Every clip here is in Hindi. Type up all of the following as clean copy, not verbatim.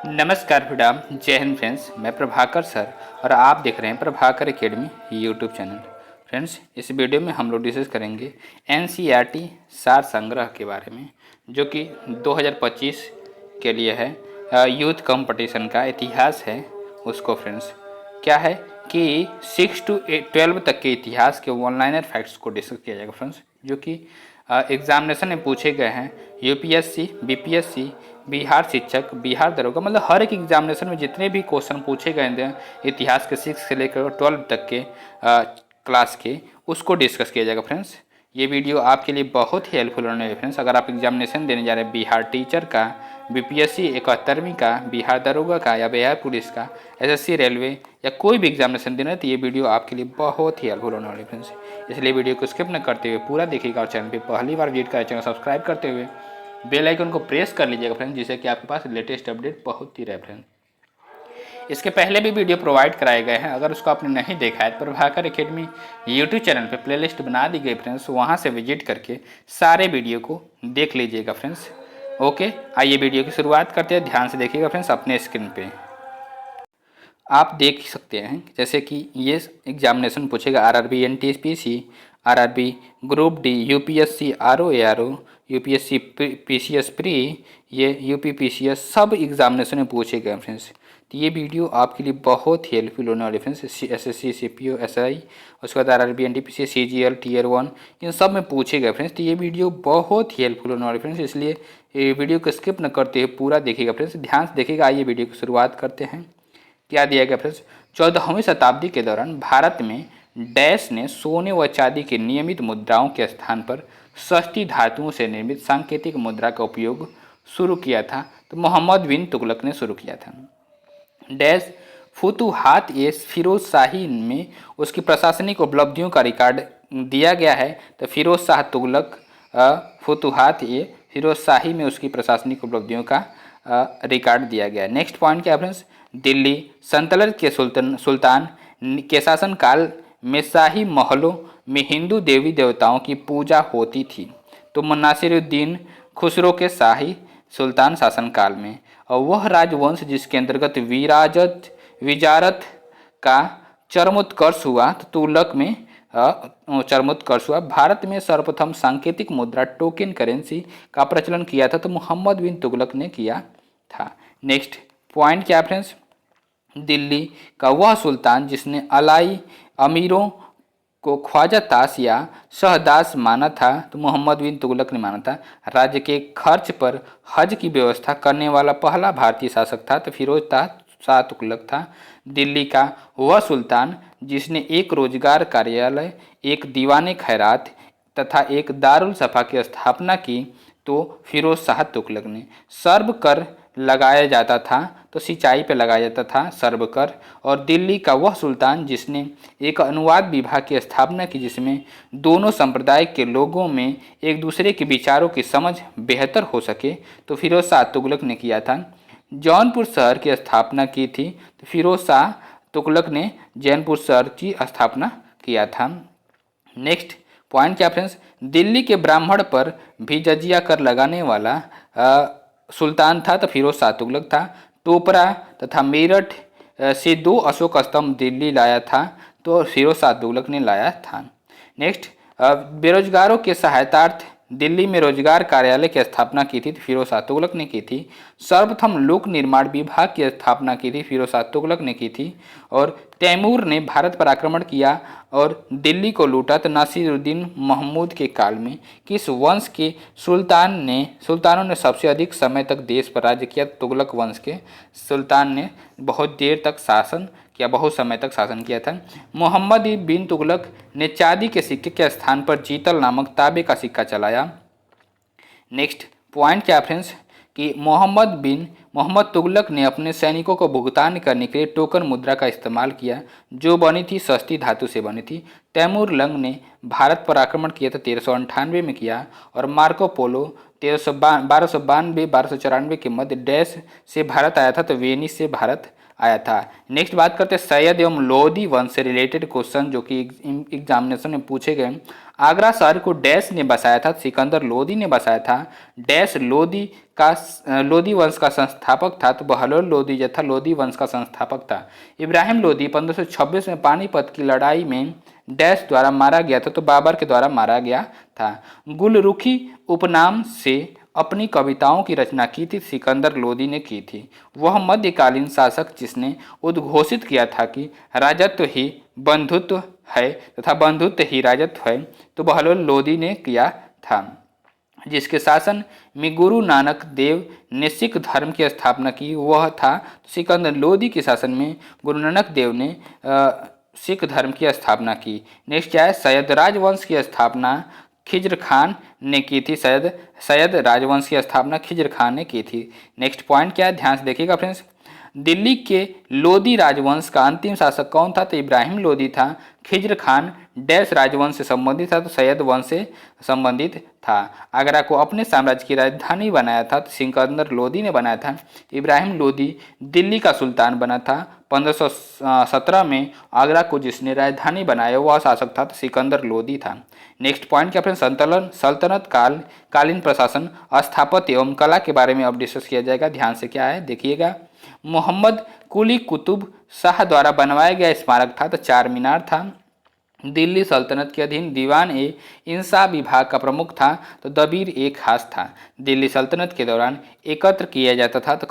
नमस्कार प्रणाम, जय हिंद फ्रेंड्स। मैं प्रभाकर सर और आप देख रहे हैं Prabhakar academy YouTube channel. Friends, इस वीडियो में हम लोग डिस्कस करेंगे एनसीईआरटी सार संग्रह के बारे में, जो कि 2025 के लिए है। यूथ कंपटीशन का इतिहास है उसको। फ्रेंड्स, क्या है कि 6 to 12 तक के इतिहास के ऑनलाइनर फैक्ट्स को डिस्कस किया जाएगा। फ्रेंड्स, जो कि एग्जामिनेशन में पूछे गए हैं। यूपीएससी, बीपीएससी, बिहार शिक्षक, बिहार दरोगा, मतलब हर एक एग्जामिनेशन में जितने भी क्वेश्चन पूछे गए थे इतिहास के 6 से लेकर 12 तक के क्लास के, उसको डिस्कस किया जाएगा। फ्रेंड्स, ये वीडियो आपके लिए बहुत ही हेल्पफुल होने वाली है। फ्रेंड्स, अगर आप एग्जामिनेशन देने जा रहे हैं बिहार टीचर का, बीपीएससी 71वीं का, बिहार दरोगा का या बिहार पुलिस का, एसएससी रेलवे या कोई भी एग्जामिनेशन देना है, तो ये वीडियो आपके लिए बहुत ही हेल्पफुल होने वाली है। फ्रेंड्स, इसलिए वीडियो को स्किप न करते हुए पूरा देखिएगा और चैनल पर पहली बार विजिट करें, चैनल सब्सक्राइब करते हुए बेल आइकन को प्रेस कर लीजिएगा फ्रेंड्स, जिससे कि आपके पास लेटेस्ट अपडेट पहुंचती रहे। फ्रेंड्स, इसके पहले भी वीडियो प्रोवाइड कराए गए हैं, अगर उसको आपने नहीं देखा है तो प्रभाकर एकेडमी यूट्यूब चैनल पे प्लेलिस्ट बना दी गई। फ्रेंड्स, वहां से विजिट करके सारे वीडियो को देख लीजिएगा। फ्रेंड्स, ओके, आइए वीडियो की शुरुआत करते हैं। ध्यान से देखिएगा फ्रेंड्स, अपने स्क्रीन पे आप देख सकते हैं जैसे कि ये एग्जामिनेशन पूछेगा RRB NTPC, RRB group D, UPSC RO, UPSC PCS pre, ये यूपी पीसीएस, सब एग्जामिनेशन में पूछे गए। फ्रेंड्स, तो ये वीडियो आपके लिए बहुत ही हेल्पफुल होने वाली। फ्रेंड्स, एसएससी, सीपीओ, एसआई, उसके बाद आरआरबी एनटीपीसी, सीजीएल, टीयर 1, इन सब में पूछे गए। फ्रेंड्स, तो ये वीडियो बहुत ही हेल्पफुल होने वाली। फ्रेंड्स, इसलिए ये वीडियो को स्किप न करते हुए पूरा देखिएगा। फ्रेंड्स, ध्यान से देखिएगा। आइए वीडियो की शुरुआत करते हैं। क्या दिया गया फ्रेंड्स? 14वीं शताब्दी के दौरान भारत में डैश ने सोने व चांदी की नियमित मुद्राओं के स्थान पर सस्ती धातुओं से निर्मित सांकेतिक मुद्रा का उपयोग शुरू किया था। तो मोहम्मद बिन तुगलक ने शुरू किया था। डैश फुतुहात ए फिरोज शाही में उसकी प्रशासनिक उपलब्धियों का रिकॉर्ड दिया गया है। तो फिरोज शाह तुगलक, फुतुहात ए फिरोज शाही में उसकी प्रशासनिक उपलब्धियों का रिकॉर्ड दिया गया है। नेक्स्ट पॉइंट क्या है फ्रेंड्स? दिल्ली सल्तनत के सुल्तान के शासनकाल में शाही महलों में हिंदू देवी देवताओं की पूजा होती थी। तो नासिरुद्दीन खुसरो के शाही सुल्तान शासनकाल में, और वह राजवंश जिसके अंतर्गत विजारत का चरमोत्कर्ष हुआ, तो तुगलक में चरमोत्कर्ष हुआ। भारत में सर्वप्रथम सांकेतिक मुद्रा टोकन करेंसी का प्रचलन किया था, तो मोहम्मद बिन तुगलक ने किया था। नेक्स्ट पॉइंट क्या फ्रेंड्स? दिल्ली का वह सुल्तान जिसने अलाई अमीरों को ख्वाजा ताश या शहदास माना था, तो मोहम्मद बिन तुगलक ने माना था। राज्य के खर्च पर हज की व्यवस्था करने वाला पहला भारतीय शासक था, तो फिरोज शाह तुगलक था। दिल्ली का वह सुल्तान जिसने एक रोजगार कार्यालय, एक दीवाने खैरात तथा एक दारुल सफा की स्थापना की, तो फिरोज शाह तुगलक ने। सर्व कर लगाया जाता था, तो सिंचाई पे लगाया जाता था सर्व कर। और दिल्ली का वह सुल्तान जिसने एक अनुवाद विभाग की स्थापना की, जिसमें दोनों संप्रदाय के लोगों में एक दूसरे के विचारों की समझ बेहतर हो सके, तो फिरोज शाह तुगलक ने किया था। जौनपुर शहर की स्थापना की थी, तो फिरोज शाह तुगलक ने जौनपुर शहर की स्थापना किया था। नेक्स्ट पॉइंट क्या फ्रेंड्स? दिल्ली के ब्राह्मण पर भी जजिया कर लगाने वाला सुल्तान था, तो फिरोज शाह तुगलक था। टोपरा तथा मेरठ से 2 अशोक स्तंभ दिल्ली लाया था, तो फिरोज शाह तुगलक ने लाया था। नेक्स्ट, बेरोजगारों के सहायतार्थ दिल्ली में रोजगार कार्यालय की स्थापना की थी, तो फिरोज शाह तुगलक ने की थी। सर्वप्रथम लोक निर्माण विभाग की स्थापना की थी, फिरोज शाह तुगलक ने की थी। और तैमूर ने भारत पर आक्रमण किया और दिल्ली को लूटा, तो नासिरुद्दीन महमूद के काल में किस वंश के सुल्तानों ने सबसे अधिक समय तक देश पर राज्य किया? तुगलक वंश के सुल्तान ने बहुत देर तक शासन किया, बहुत समय तक शासन किया था। मोहम्मद बिन तुगलक ने चांदी के सिक्के के स्थान पर जीतल नामक तांबे का सिक्का चलाया। नेक्स्ट पॉइंट क्या फ्रेंड्स? कि मोहम्मद तुगलक ने अपने सैनिकों को भुगतान करने के लिए टोकन मुद्रा का इस्तेमाल किया, जो बनी थी सस्ती धातु से बनी थी। तैमूर लंग ने भारत पर आक्रमण किया था 1398 में किया, और मार्को पोलो 1292-1294 के मध्य डैश से भारत आया था, तो वेनिस से भारत आया था। नेक्स्ट बात करते हैं सैयद एवं लोदी वंश से रिलेटेड क्वेश्चन जो कि एग्जामिनेशन में पूछे गए। आगरा शहर को डैश ने बसाया था, सिकंदर लोदी ने बसाया था। डैश लोदी वंश का संस्थापक था, तो बहलोल लोदी जो था लोदी वंश का संस्थापक था। इब्राहिम लोदी 1526 में पानीपत की लड़ाई में डैश द्वारा मारा गया था, तो बाबर के द्वारा मारा गया था। गुलरुखी उपनाम से अपनी कविताओं की रचना की थी सिकंदर लोदी ने की थी। वह मध्यकालीन शासक जिसने उद्घोषित किया था कि राजत्व ही बंधुत्व है तथा बंधुत्व ही राजत्व है, तो बहलोल लोदी ने किया था। जिसके शासन में गुरु नानक देव ने सिख धर्म की स्थापना की वह था, तो सिकंदर लोदी के शासन में गुरु नानक देव ने सिख धर्म की स्थापना की। नेक्स्ट क्या है, सैयद राजवंश की स्थापना खिज्र खान ने की थी। सैयद राजवंश की स्थापना खिज्र खान ने की थी। नेक्स्ट पॉइंट क्या है, ध्यान से देखिएगा फ्रेंड्स। दिल्ली के लोदी राजवंश का अंतिम शासक कौन था, तो इब्राहिम लोदी था। खिज्र खान डैश राजवंश से संबंधित था, तो सैयद वंश से संबंधित था। आगरा को अपने साम्राज्य की राजधानी बनाया था, तो सिकंदर लोदी ने बनाया था। इब्राहिम लोदी दिल्ली का सुल्तान बना था। 1517 में आगरा को जिसने राजधानी बनाया वह शासक था, तो सिकंदर लोदी था। नेक्स्ट पॉइंट क्या फ्रेंड, सल्तनत कालीन प्रशासन, स्थापत्य एवं कला के बारे में अब डिस्कस किया जाएगा। ध्यान से क्या है देखिएगा। मोहम्मद कुली कुतुब शाह द्वारा बनवाया गया स्मारक था, तो चार मीनार था। दिल्ली सल्तनत के अधीन दीवान ए इंसा विभाग का प्रमुख था, तो दबीर ए खास था। दिल्ली सल्तनत के दौरान एकत्र किया जाता था, तो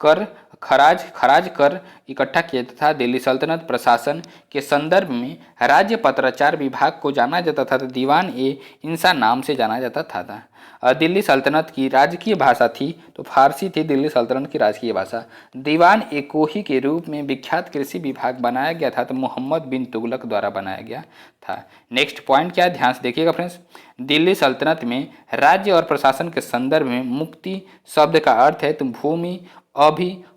कर खराज कर इकट्ठा किया जाता था। दिल्ली सल्तनत प्रशासन के संदर्भ में राज्य पत्राचार विभाग को जाना जाता था, तो दीवान ए इंसा नाम से जाना जाता था। दिल्ली सल्तनत की राजकीय भाषा थी, तो फारसी थी दिल्ली सल्तनत की राजकीय भाषा। दीवान ए कोही के रूप में विख्यात कृषि विभाग बनाया गया था, तो मोहम्मद बिन तुगलक द्वारा बनाया गया था। नेक्स्ट पॉइंट क्या है, ध्यान से देखिएगा फ्रेंड्स। दिल्ली सल्तनत में राज्य और प्रशासन के संदर्भ में मुक्ति शब्द का अर्थ है, तो भूमि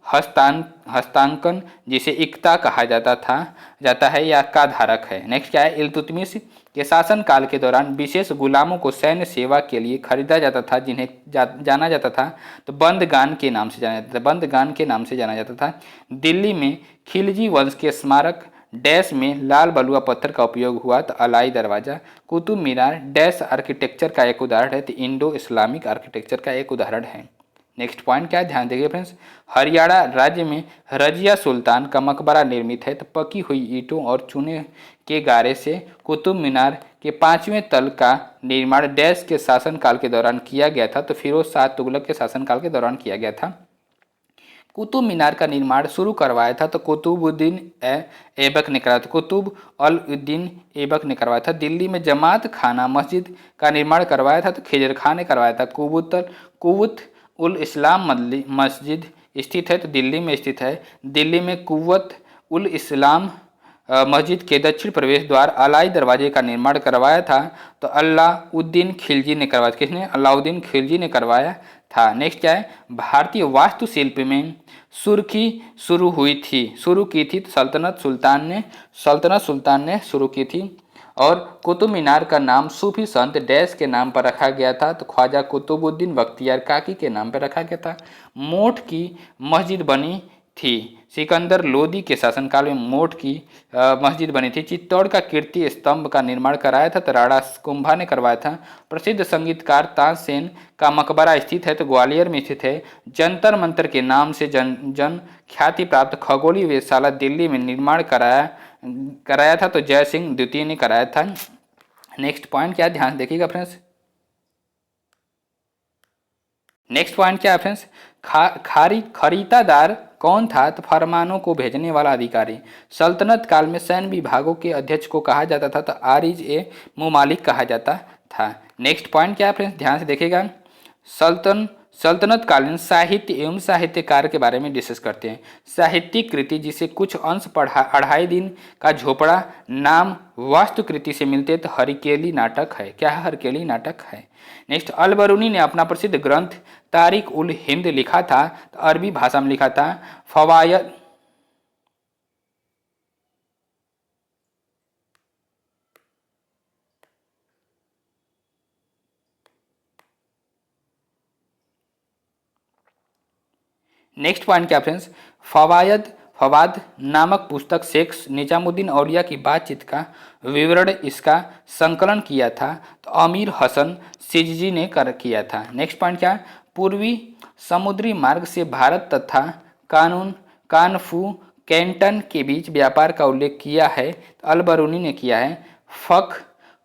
हस्तांकन जिसे इक्ता कहा जाता है या का धारक है। नेक्स्ट क्या है, इल्तुतमिश के शासनकाल के दौरान विशेष गुलामों को सैन्य सेवा के लिए खरीदा जाता था, जिन्हें जाना जाता था, तो बंदगान के नाम से जाना जाता था। दिल्ली में खिलजी वंश के स्मारक डैश में लाल बलुआ पत्थर का उपयोग हुआ, तो अलाई दरवाजा। कुतुब मीनार डैश आर्किटेक्चर का एक उदाहरण है, तो इंडो इस्लामिक आर्किटेक्चर का एक उदाहरण है। नेक्स्ट पॉइंट क्या है, ध्यान देखिए फ्रेंड्स। हरियाणा राज्य में रजिया सुल्तान का मकबरा निर्मित है, तो पकी हुई ईंटों और चूने के गारे से। कुतुब मीनार के 5वें तल का निर्माण डैश के शासनकाल के दौरान किया गया था, तो फिरोज शाह तुगलक के शासनकाल के दौरान किया गया था। कुतुब मीनार का निर्माण शुरू करवाया था, तो कुतुबुद्दीन ऐबक ने करवाया था। कुतुब अल उद्दीन ऐबक ने करवाया था। दिल्ली में जमात खाना मस्जिद का निर्माण करवाया था, तो खिजर खान ने करवाया था। कुवुत उल इस्लाम मस्जिद स्थित है, तो दिल्ली में स्थित है। दिल्ली में कुव्वत उल इस्लाम मस्जिद के दक्षिण प्रवेश द्वार अलाई दरवाजे का निर्माण करवाया था, तो अलाउद्दीन खिलजी ने करवाया। किसने, अलाउद्दीन खिलजी ने करवाया था। नेक्स्ट क्या है, भारतीय वास्तुशिल्प में सुर्खी शुरू की थी, तो सल्तनत सुल्तान ने शुरू की थी। और कुतुब मीनार का नाम सूफी संत डैश के नाम पर रखा गया था, तो ख्वाजा कुतुबुद्दीन बख्तियार काकी के नाम पर रखा गया था। मोठ की मस्जिद बनी थी, सिकंदर लोदी के शासनकाल में मोठ की मस्जिद बनी थी। चित्तौड़ का कीर्ति स्तंभ का निर्माण कराया था, तो राणा कुंभा ने करवाया था। प्रसिद्ध संगीतकार तानसेन का मकबरा स्थित है, तो ग्वालियर में स्थित है। जंतर मंतर के नाम से जन ख्याति प्राप्त खगोलीय वेधशाला दिल्ली में निर्माण कराया था, तो जय सिंह द्वितीय ने कराया था। नेक्स्ट पॉइंट क्या, ध्यान देखिएगा फ्रेंड्स। नेक्स्ट पॉइंट क्या है फ्रेंड्स, खरीदादार कौन था, तो फरमानों को भेजने वाला अधिकारी। सल्तनत काल में सैन्य विभागों के अध्यक्ष को कहा जाता था, तो आरिज ए मुमालिक कहा जाता था। नेक्स्ट पॉइंट क्या है फ्रेंड्स, ध्यान से देखिएगा। सल्तनत कालीन साहित्य एवं साहित्यकार के बारे में डिस्कस करते हैं। साहित्यिक कृति जिसे कुछ अंश अढ़ाई दिन का झोपड़ा नाम वास्तुकृति से मिलते, तो हरकेली नाटक है। क्या है, हरकेली नाटक है। नेक्स्ट, अल बरूनी ने अपना प्रसिद्ध ग्रंथ तारिक उल हिंद लिखा था, तो अरबी भाषा में लिखा था। फवायद नेक्स्ट पॉइंट क्या फ्रेंड्स, फवायद फवाद नामक पुस्तक शेख निजामुद्दीन औलिया की बातचीत का विवरण, इसका संकलन किया था तो अमीर हसन सिजजी ने किया था। नेक्स्ट पॉइंट क्या, पूर्वी समुद्री मार्ग से भारत तथा कानफू कैंटन के बीच व्यापार का उल्लेख किया है तो अल बरूनी ने किया है।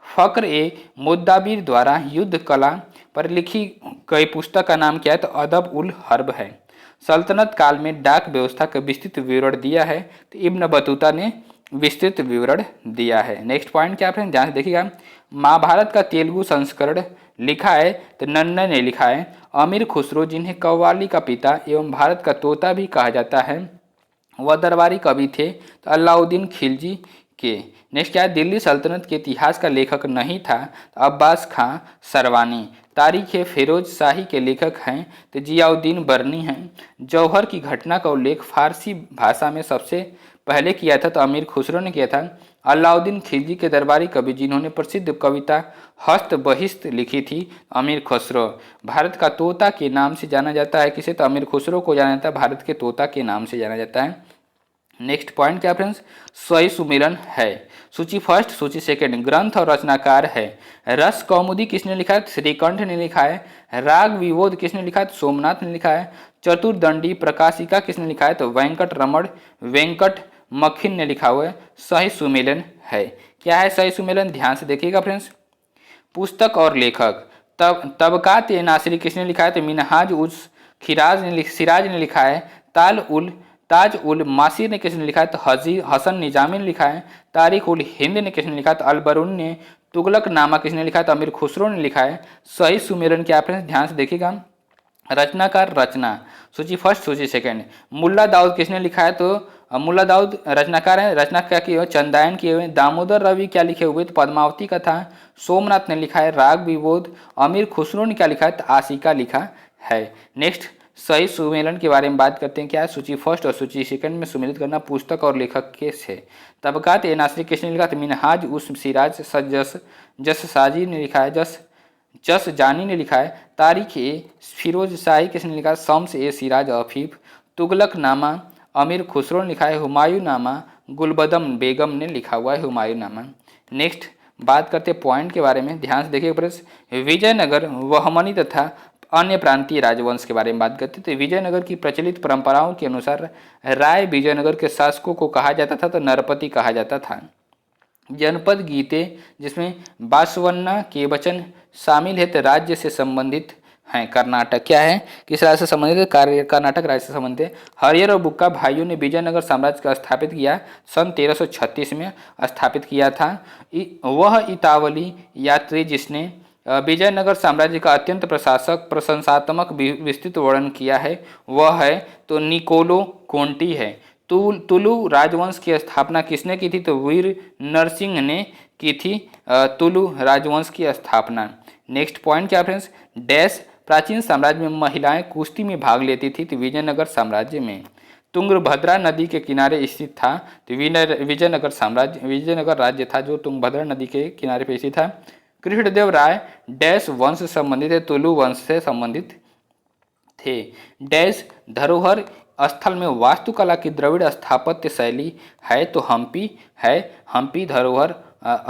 फक्र ए मुद्दाबिर द्वारा युद्ध कला पर लिखी गई पुस्तक का नाम क्या है तो अदब उल हर्ब है। सल्तनत काल में डाक व्यवस्था का विस्तृत विवरण दिया है तो इब्न बतूता ने विस्तृत विवरण दिया है। नेक्स्ट पॉइंट क्या फ्रेंड, ध्यान से देखिएगा, महाभारत का तेलुगु संस्करण लिखा है तो नन्ना ने लिखा है। अमीर खुसरो, जिन्हें कव्वाली का पिता एवं भारत का तोता भी कहा जाता है, वह दरबारी कवि थे तो अलाउद्दीन खिलजी के। नेक्स्ट क्या है, दिल्ली सल्तनत के इतिहास का लेखक नहीं था तो अब्बास खां सरवानी। तारीख फिरोज शाही के लेखक हैं तो जियाउद्दीन बर्नी हैं। जौहर की घटना का उल्लेख फारसी भाषा में सबसे पहले किया था तो अमीर खुसरो ने किया था। अलाउद्दीन खिलजी के दरबारी कवि जिन्होंने प्रसिद्ध कविता हस्त बहिस्त लिखी थी, अमीर खुसरो। भारत का तोता के नाम से जाना जाता है किसे, तो अमीर खुसरो को जाना जाता है भारत के तोता के नाम से जाना जाता है। नेक्स्ट पॉइंट क्या फ्रेंड्स, स्वयं सुमिरन है। सूची फर्स्ट, सूची सेकंड, ग्रंथ और रचनाकार है। रस कौमुदी किसने लिखा है, श्रीकंठ ने लिखा है। राग विबोध किसने लिखा है, तो सोमनाथ ने लिखा है। चतुर्दंडी प्रकाशिका किसने लिखा है, तो वेंकट रमण वेंकट मखिन ने लिखा हुआ है। सही सुमेलन है। क्या है सही सुमेलन, ध्यान से देखिएगा फ्रेंड्स। पुस्तक और लेखक, तबकात ए नासिरी किसने लिखा है, तो मिनहाज उस सिराज ने लिखा है। ताज उल मासिर ने किसने लिखा है, तो हसन निजामी ने लिखा है। तारीख उल हिंद ने किसने लिखा है, तो अल बरून ने। तुगलक नामा किसने लिखा है, तो अमीर खुसरो ने लिखा है। सही सुमेरन क्या फ्रेंड्स, ध्यान से देखिएगा। रचनाकार रचना, सूची फर्स्ट सूची सेकंड, मुल्ला दाऊद किसने लिखा है, तो मुल्ला दाऊद रचनाकार है। रचना क्या किए हुए, चंदायन किए हुए। दामोदर रवि क्या लिखे हुए, तो पद्मावती कथा। सोमनाथ ने लिखा है राग विबोध। अमीर खुसरो ने क्या लिखा है, तो आशिका लिखा है। नेक्स्ट सही सुमेलन के बारे में बात करते हैं। क्या है, सूची फर्स्ट और सूची सेकंड में सुमेलित करना पुस्तक और लेखक के से। तबकात ए नासिरी किसने लिखा, तो मिनहाज उस सिराज जस साजी ने लिखा है। जस जानी ने लिखा है। तारीख ए फिरोज शाही किसने लिखा है, शम्स ए सिराज अफीफ। तुगलक नामा अमीर खुसरो ने लिखा है। हुमायूं नामा गुलबदम बेगम ने लिखा हुआ है हुमायूं नामा। नेक्स्ट बात करते हैं पॉइंट के बारे में, ध्यान से देखिए प्रश्न। विजयनगर वहमनी तथा अन्य प्रांतीय राजवंश के बारे में बात करते हैं। तो विजयनगर की प्रचलित परंपराओं के अनुसार राय विजयनगर के शासकों को कहा जाता था तो नरपति कहा जाता था। जनपद गीते जिसमें बासवन्ना के वचन शामिल है तो राज्य से संबंधित हैं। कर्नाटक क्या है, किस राज्य से संबंधित है, कर्नाटक राज्य से संबंधित है। हरियर और बुक्का भाइयों ने विजयनगर साम्राज्य का स्थापित किया, सन 1336 में स्थापित किया था। वह इतावली यात्री जिसने विजयनगर साम्राज्य का अत्यंत प्रशंसात्मक विस्तृत वर्णन किया है वह है तो निकोलो कोंटी है। तुलु राजवंश की स्थापना किसने की थी, तो वीर नरसिंह ने की थी तुलु राजवंश की स्थापना। नेक्स्ट पॉइंट क्या फ्रेंड्स, डैश प्राचीन साम्राज्य में महिलाएं कुश्ती में भाग लेती थी तो विजयनगर साम्राज्य में। तुंगभद्रा नदी के किनारे स्थित था तो विजयनगर राज्य था जो तुंगभद्रा नदी के किनारे पे स्थित था। कृष्णदेव राय डैश वंश से संबंधित है, तुलु वंश से संबंधित थे। डैश धरोहर स्थल में वास्तुकला की द्रविड़ स्थापत्य शैली है तो हम्पी है। हम्पी धरोहर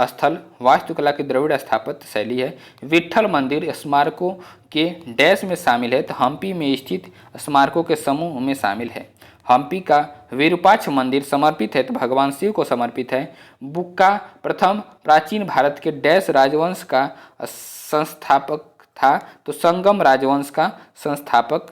स्थल वास्तुकला की द्रविड़ स्थापत्य शैली है। विट्ठल मंदिर स्मारकों के डैश में शामिल है तो हम्पी में स्थित स्मारकों के समूह में शामिल है। हम्पी का विरूपाक्ष मंदिर समर्पित है तो भगवान शिव को समर्पित है। बुक्का प्रथम प्राचीन भारत के डैश राजवंश का संस्थापक था तो संगम राजवंश का संस्थापक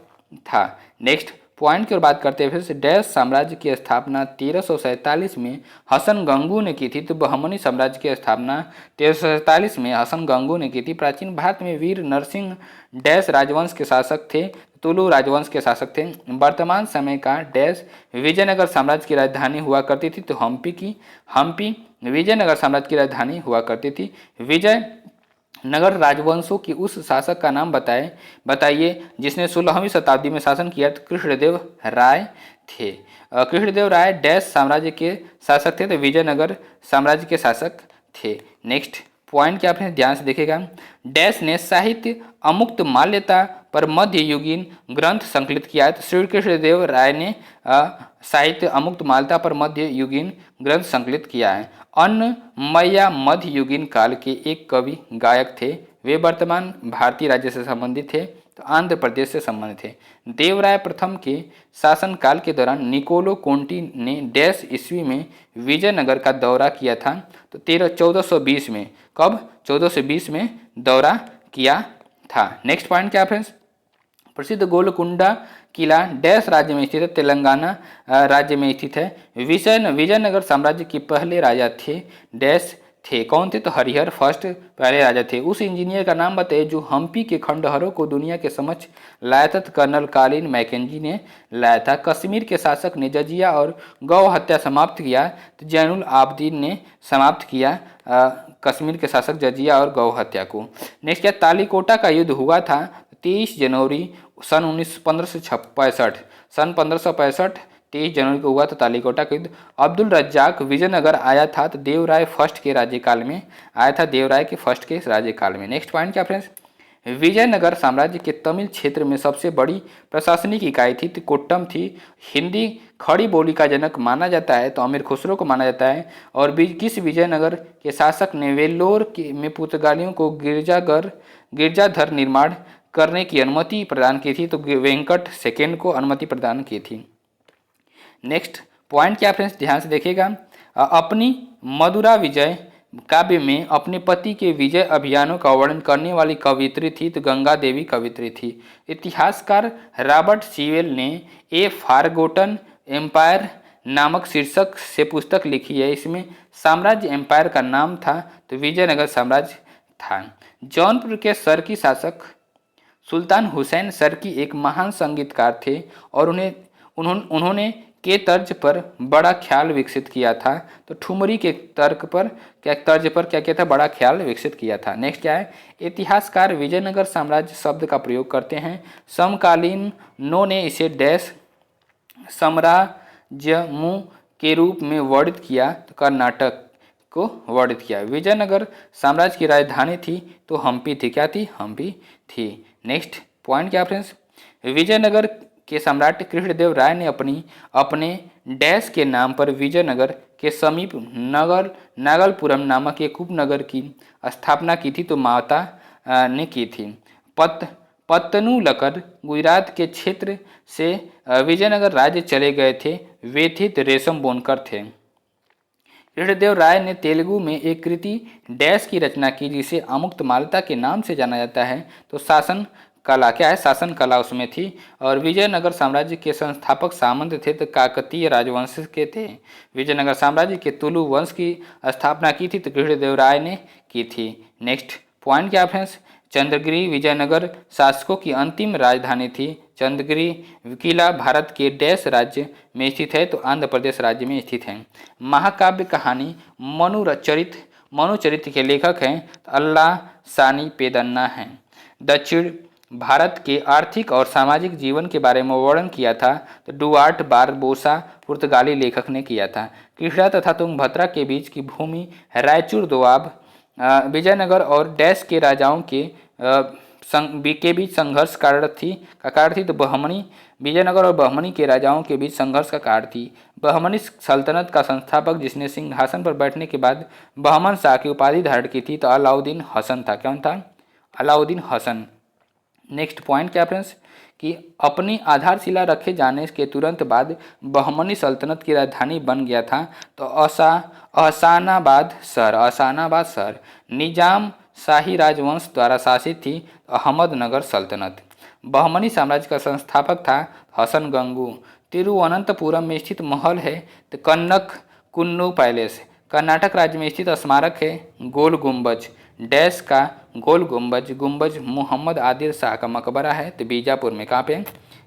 था। नेक्स्ट पॉइंट की ओर बात करते हैं फिर डैश साम्राज्य की स्थापना 1347 में हसन गंगू ने की थी तो बहमनी साम्राज्य की स्थापना 1347 में हसन गंगू ने की थी। प्राचीन भारत में वीर नरसिंह डैश राजवंश के शासक थे, तुलु राजवंश के शासक थे। वर्तमान समय का डैश विजयनगर साम्राज्य की राजधानी हुआ करती थी तो हम्पी विजयनगर साम्राज्य की राजधानी हुआ करती थी। विजयनगर राजवंशों की उस शासक का नाम बताइए जिसने 16वीं शताब्दी में शासन किया तो कृष्णदेव राय थे। कृष्णदेव राय डैश साम्राज्य के शासक थे तो विजयनगर साम्राज्य के शासक थे। नेक्स्ट पॉइंट क्या आपने ध्यान से देखेगा, डैश ने साहित्य अमुक्त माल्यता पर मध्ययुगीन ग्रंथ संकलित किया है। तो श्री कृष्ण देव राय ने साहित्य अमुक्तमाल्यदा पर मध्ययुगीन ग्रंथ संकलित किया है। अन्नमय्या मध्ययुगीन काल के एक कवि गायक थे। वे वर्तमान भारतीय राज्य से संबंधित थे, तो आंध्र प्रदेश से संबंधित थे। देवराय प्रथम के शासनकाल के दौरान निकोलो कोंटी ने डैश ईस्वी में विजयनगर का दौरा किया था। तो 1420 में, कब? 1420 में दौरा किया था। नेक्स्ट पॉइंट क्या फ्रेंड्स? प्रसिद्ध गोलकुंडा किला डैश राज्य में स्थित है? तेलंगाना राज्य में स्थित है। विजयनगर साम्राज्य के पहले राजा थे डैश थे? कौन थे? तो हरिहर फर्स्ट पहले राजा थे। उस इंजीनियर का नाम बताइए जो हम्पी के खंडहरों को दुनिया के समक्ष लाया था? तो कर्नल कॉलिन मैकेंजी ने लाया था। कश्मीर के शासक ने जजिया और गौ हत्या समाप्त किया? तो जैनुल आबदीन ने समाप्त किया कश्मीर के शासक जजिया और गौ हत्या को। नेक्स्ट क्या? तालीकोटा का युद्ध हुआ था 23 जनवरी सन 1565। सन 1565 23 जनवरी को हुआ था तालीकोटा का युद्ध। अब्दुल रज्जाक विजयनगर आया था? तो देवराय फर्स्ट के राज्यकाल में आया था, देवराय के फर्स्ट के राज्यकाल में। नेक्स्ट पॉइंट क्या फ्रेंड्स? विजयनगर साम्राज्य के तमिल क्षेत्र में सबसे बड़ी प्रशासनिक इकाई थी? तो कोट्टम थी। हिंदी खड़ी बोली का जनक माना जाता है? तो अमीर खुसरो को माना जाता है। और किस विजयनगर के शासक ने वेल्लोर में पुर्तगालियों को गिरजाधर निर्माण करने की अनुमति प्रदान की थी? तो वेंकट सेकेंड को अनुमति प्रदान की थी। नेक्स्ट पॉइंट क्या फ्रेंड्स? ध्यान से देखिएगा। अपनी मधुरा विजय काव्य में अपने पति के विजय अभियानों का वर्णन करने वाली कवित्री थी? तो गंगा देवी कवित्री थी। इतिहासकार रॉबर्ट सीवेल ने ए फॉरगॉटन एम्पायर नामक शीर्षक से पुस्तक लिखी है। इसमें साम्राज्य एम्पायर का नाम था तो विजयनगर साम्राज्य था। जौनपुर के सरकी शासक सुल्तान हुसैन सरकी एक महान संगीतकार थे और उन्होंने के तर्ज पर बड़ा ख्याल विकसित किया था। तो ठुमरी के तर्ज पर क्या किया था? बड़ा ख्याल विकसित किया था। नेक्स्ट क्या है? इतिहासकार विजयनगर साम्राज्य शब्द का प्रयोग करते हैं। समकालीनों ने इसे डैश साम्राज्यमु के रूप में वर्णित किया? तो कर्नाटक को वर्णित किया। विजयनगर साम्राज्य की राजधानी थी? तो हम्पी थी। क्या थी? हम्पी थी। नेक्स्ट पॉइंट क्या फ्रेंड्स? विजयनगर के सम्राट कृष्णदेव राय ने अपने डैश के नाम पर विजयनगर के समीप नागलपुरम नामक एक उपनगर की स्थापना की थी? तो माता ने की थी। पत्तनुलकर गुजरात के क्षेत्र से विजयनगर राज्य चले गए थे। वे थे रेशम बुनकर थे। कृष्णदेव राय ने तेलुगु में एक कृति डैश की रचना की जिसे अमुक्तमाल्यदा के नाम से जाना जाता है? तो शासन कला। क्या है? शासन कला उसमें थी। और विजयनगर साम्राज्य के संस्थापक सामंत थे? तो काकतीय राजवंश के थे। विजयनगर साम्राज्य के तुलु वंश की स्थापना की थी? तो कृष्णदेव राय ने की थी। नेक्स्ट पॉइंट क्या फ्रेंड्स? चंद्रगिरी विजयनगर शासकों की अंतिम राजधानी थी। चंद्रगिरी किला भारत के डैश राज्य में स्थित है? तो आंध्र प्रदेश राज्य में स्थित है। महाकाव्य कहानी मनुचरित्र के लेखक हैं? तो अल्लाह सानी पेदन्ना हैं। दक्षिण भारत के आर्थिक और सामाजिक जीवन के बारे में वर्णन किया था? तो डुआर्ट बारबोसा पुर्तगाली लेखक ने किया था। कृष्णा तथा तुंगभद्रा के बीच की भूमि रायचूर दोआब विजयनगर और डैश के राजाओं के बीच संघर्ष कारण थी? तो बहमनी विजयनगर और बहमनी के राजाओं के बीच संघर्ष का कारण थी। बहमनी सल्तनत का संस्थापक जिसने सिंहासन पर बैठने के बाद बहमन शाह की उपाधि धारण की थी? तो अलाउद्दीन हसन था। कौन था? अलाउद्दीन हसन। नेक्स्ट पॉइंट क्या फ्रेंड्स? कि अपनी आधारशिला रखे जाने के तुरंत बाद बहमनी सल्तनत की राजधानी बन गया था? तो अहसानाबाद शहर निजाम शाही राजवंश द्वारा शासित थी। अहमदनगर सल्तनत। बहमनी साम्राज्य का संस्थापक था हसन गंगू। तिरुवनंतपुरम में स्थित महल है? तो कन्नक कुन्नू पैलेस। कर्नाटक राज्य में स्थित स्मारक है गोल गुंबज। डैश का गोल गुंबज मोहम्मद आदिल शाह का मकबरा है? तो बीजापुर में। कहाँ पे?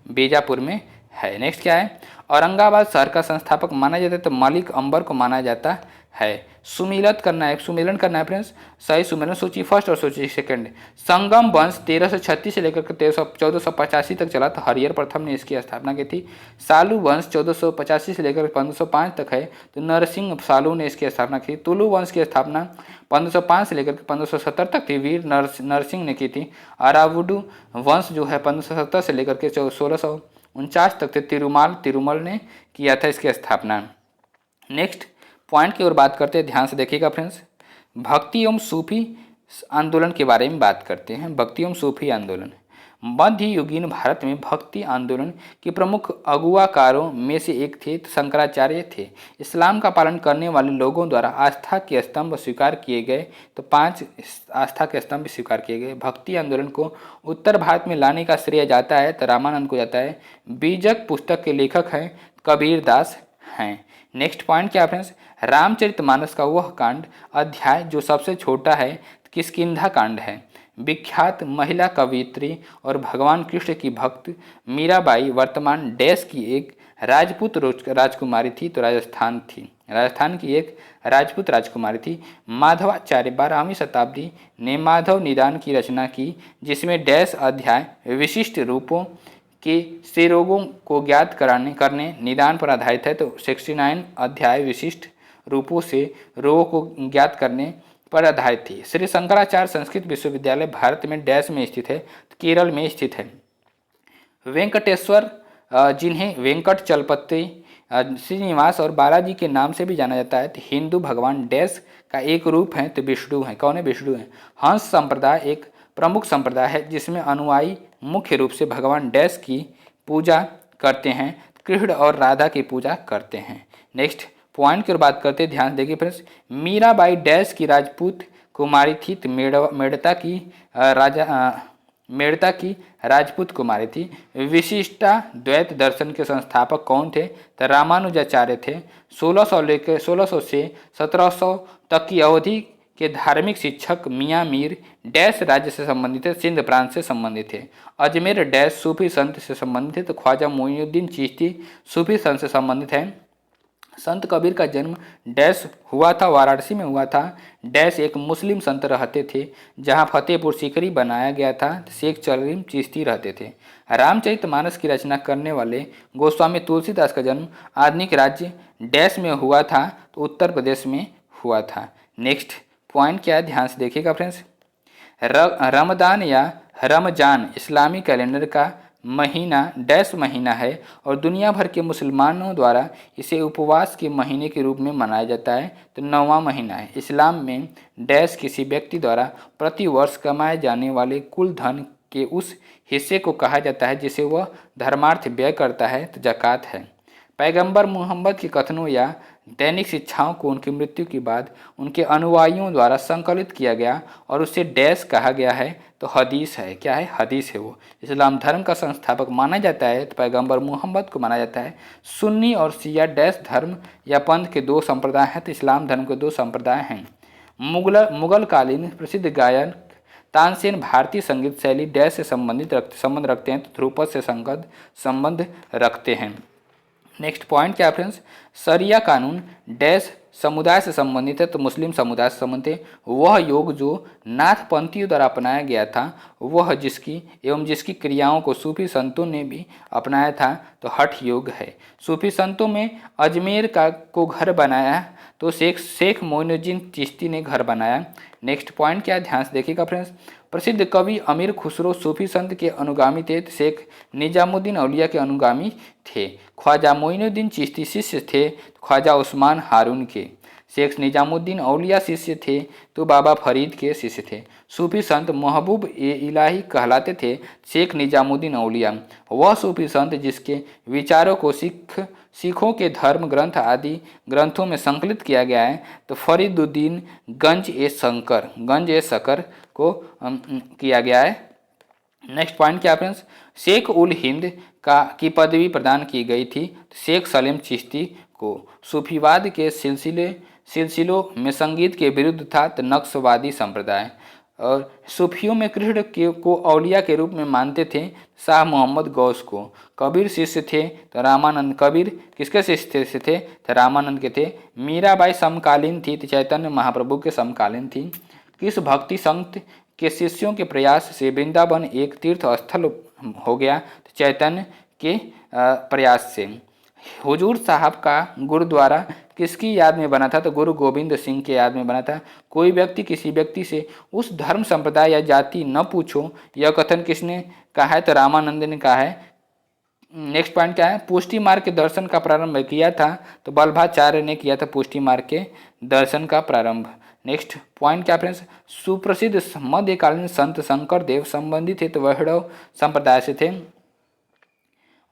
बीजापुर में है। नेक्स्ट क्या है? औरंगाबाद शहर का संस्थापक माना जाता है? तो मलिक अंबर को माना जाता है। सुमिलत करना है, सुमेलन करना है फ्रेंड्स, सही सुमेलन सूची फर्स्ट और सूची सेकंड। संगम वंश 1336 से लेकर 1485 तक चला था, हरिहर प्रथम ने इसकी स्थापना की थी। सालू वंश 1485 से लेकर 1505 तक है, तो नरसिंह सालू ने इसकी स्थापना की। तुलु वंश की स्थापना 1505 से लेकर 1570 तक थी, वीर नरसिंह ने की थी। अरावुडू वंश जो है 1570 से लेकर के 1649 तक थे, तिरुमल ने किया था इसकी स्थापना। नेक्स्ट पॉइंट की ओर बात करते हैं, ध्यान से देखिएगा फ्रेंड्स। भक्ति एवं सूफी आंदोलन के बारे में बात करते हैं। भक्ति एवं सूफी आंदोलन, मध्ययुगीन भारत में भक्ति आंदोलन के प्रमुख अगुवाकारों में से एक थे शंकराचार्य थे। इस्लाम का पालन करने वाले लोगों द्वारा आस्था के स्तंभ स्वीकार किए गए, तो 5 आस्था के स्तंभ स्वीकार किए गए। भक्ति आंदोलन को उत्तर भारत में लाने का श्रेय जाता है तो रामानंद को जाता है। बीजक पुस्तक के लेखक हैं कबीर दास हैं। नेक्स्ट पॉइंट क्या फ्रेंड्स, रामचरितमानस का वह कांड अध्याय जो सबसे छोटा है किष्किंधा कांड है। विख्यात महिला कवियत्री और भगवान कृष्ण की भक्त मीराबाई वर्तमान डैश की एक राजपूत राजकुमारी थी, तो राजस्थान की एक राजपूत राजकुमारी थी। माधवाचार्य 12वीं शताब्दी ने माधव निदान की रचना की, जिसमें डैश अध्याय विशिष्ट रूपों के से रोगों को ज्ञात करने निदान पर आधारित है, तो 69 अध्याय विशिष्ट रूपों से रोगों को ज्ञात करने पर आधारित थी। श्री शंकराचार्य संस्कृत विश्वविद्यालय भारत में डैश में स्थित है, केरल में स्थित है। वेंकटेश्वर जिन्हें वेंकट चलपति श्रीनिवास और बालाजी के नाम से भी जाना जाता है, तो हिंदू भगवान डैश का एक रूप है, तो विष्णु है। कौन है? विष्णु है। हंस संप्रदाय एक प्रमुख संप्रदाय है जिसमें अनुयायी मुख्य रूप से भगवान डैश की पूजा करते हैं, कृष्ण और राधा की पूजा करते हैं। नेक्स्ट पॉइंट की बात करते हैं, ध्यान देखिए फ्रेंड्स। मीराबाई डैश की राजपूत कुमारी थी, तो मेड़ता की राजपूत कुमारी थी। विशिष्टा द्वैत दर्शन के संस्थापक कौन थे? तो रामानुजाचार्य थे। 1600 से 1700 तक की अवधि के धार्मिक शिक्षक मियाँ मीर डैश राज्य से संबंधित थे, सिंध प्रांत से संबंधित थे। अजमेर डैश सूफी संत से संबंधित है, तो ख्वाजा मोइनुद्दीन चिश्ती सूफी संत से संबंधित है। संत कबीर का जन्म डैश हुआ था, वाराणसी में हुआ था। डैश एक मुस्लिम संत रहते थे, जहां फतेहपुर सीकरी बनाया गया था, शेख चलीम चिश्ती रहते थे। रामचरितमानस की रचना करने वाले गोस्वामी तुलसीदास का जन्म आधुनिक राज्य डैश में हुआ था, तो उत्तर प्रदेश में हुआ था। नेक्स्ट पॉइंट क्या है, ध्यान से देखिएगा फ्रेंड्स। रमदान या रमजान इस्लामी कैलेंडर का महीना डैश महीना है और दुनिया भर के मुसलमानों द्वारा इसे उपवास के महीने के रूप में मनाया जाता है, तो 9वां महीना है। इस्लाम में डैश किसी व्यक्ति द्वारा प्रति वर्ष कमाए जाने वाले कुल धन के उस हिस्से को कहा जाता है जिसे वह धर्मार्थ व्यय करता है, तो ज़कात है। पैगंबर मुहम्मद के कथनों या दैनिक शिक्षाओं को उनकी मृत्यु के बाद उनके अनुयायियों द्वारा संकलित किया गया और उसे डैश कहा गया है, तो हदीस है। क्या है? हदीस है। वो इस्लाम धर्म का संस्थापक माना जाता है, तो पैगंबर मुहम्मद को माना जाता है। सुन्नी और शिया डैश धर्म या पंथ के 2 संप्रदाय हैं, तो इस्लाम धर्म के 2 संप्रदाय हैं। मुगल कालीन प्रसिद्ध गायक तानसेन भारतीय संगीत शैली डैश से संबंध रखते हैं, तो ध्रुपद से संबंध रखते हैं। नेक्स्ट पॉइंट क्या फ्रेंड्स, शरिया कानून डैश समुदाय से संबंधित है, तो मुस्लिम समुदाय से संबंधित है। वह योग जो नाथपंथियों द्वारा अपनाया गया था, वह जिसकी क्रियाओं को सूफी संतों ने भी अपनाया था, तो हठ योग है। सूफी संतों में अजमेर को घर बनाया, तो शेख मोइनुद्दीन चिश्ती ने घर बनाया। नेक्स्ट पॉइंट क्या, ध्यान से देखिएगा फ्रेंड्स। प्रसिद्ध कवि अमीर खुसरो सूफी संत के अनुगामी थे, शेख निजामुद्दीन औलिया के अनुगामी थे। ख्वाजा मोइनुद्दीन चिश्ती शिष्य थे, ख्वाजा उस्मान हारून के। शेख निजामुद्दीन औलिया शिष्य थे, तो बाबा फरीद के शिष्य थे। सूफी संत महबूब ए इलाही कहलाते थे, शेख निजामुद्दीन औलिया। वह सूफी संत जिसके विचारों को सिखों के धर्म ग्रंथ आदि ग्रंथों में संकलित किया गया है, तो फरीदुद्दीन गंज ए शकर को किया गया है। नेक्स्ट पॉइंट क्या फ्रेंड्स, शेख उल हिंद की पदवी प्रदान की गई थी शेख सलीम चिश्ती को। सूफीवाद के सिलसिलों में संगीत के विरुद्ध था, तो नक्शवादी संप्रदाय। और सूफियों में कृष्ण को औलिया के रूप में मानते थे शाह मोहम्मद गौस को। कबीर शिष्य थे तो रामानंद। कबीर किसके शिष्य थे तो रामानंद के थे। मीराबाई समकालीन थी तो चैतन्य महाप्रभु के समकालीन थी। किस भक्ति संत के शिष्यों के प्रयास से वृंदावन एक तीर्थ स्थल हो गया तो चैतन्य के प्रयास से। हुजूर साहब का गुरुद्वारा किसकी याद में बना था तो गुरु गोविंद सिंह के याद में बना था। कोई व्यक्ति किसी व्यक्ति से उस धर्म संप्रदाय या जाति न पूछो, यह कथन किसने कहा है तो रामानंद ने कहा है। नेक्स्ट पॉइंट क्या है, पुष्टि मार्ग के दर्शन का प्रारंभ किया था तो वल्लभाचार्य ने किया था पुष्टि मार्ग के दर्शन का प्रारंभ। नेक्स्ट पॉइंट क्या फ्रेंड्स, सुप्रसिद्ध मध्यकालीन संत शंकर देव संबंधित थे तो वैष्णव संप्रदाय से थे।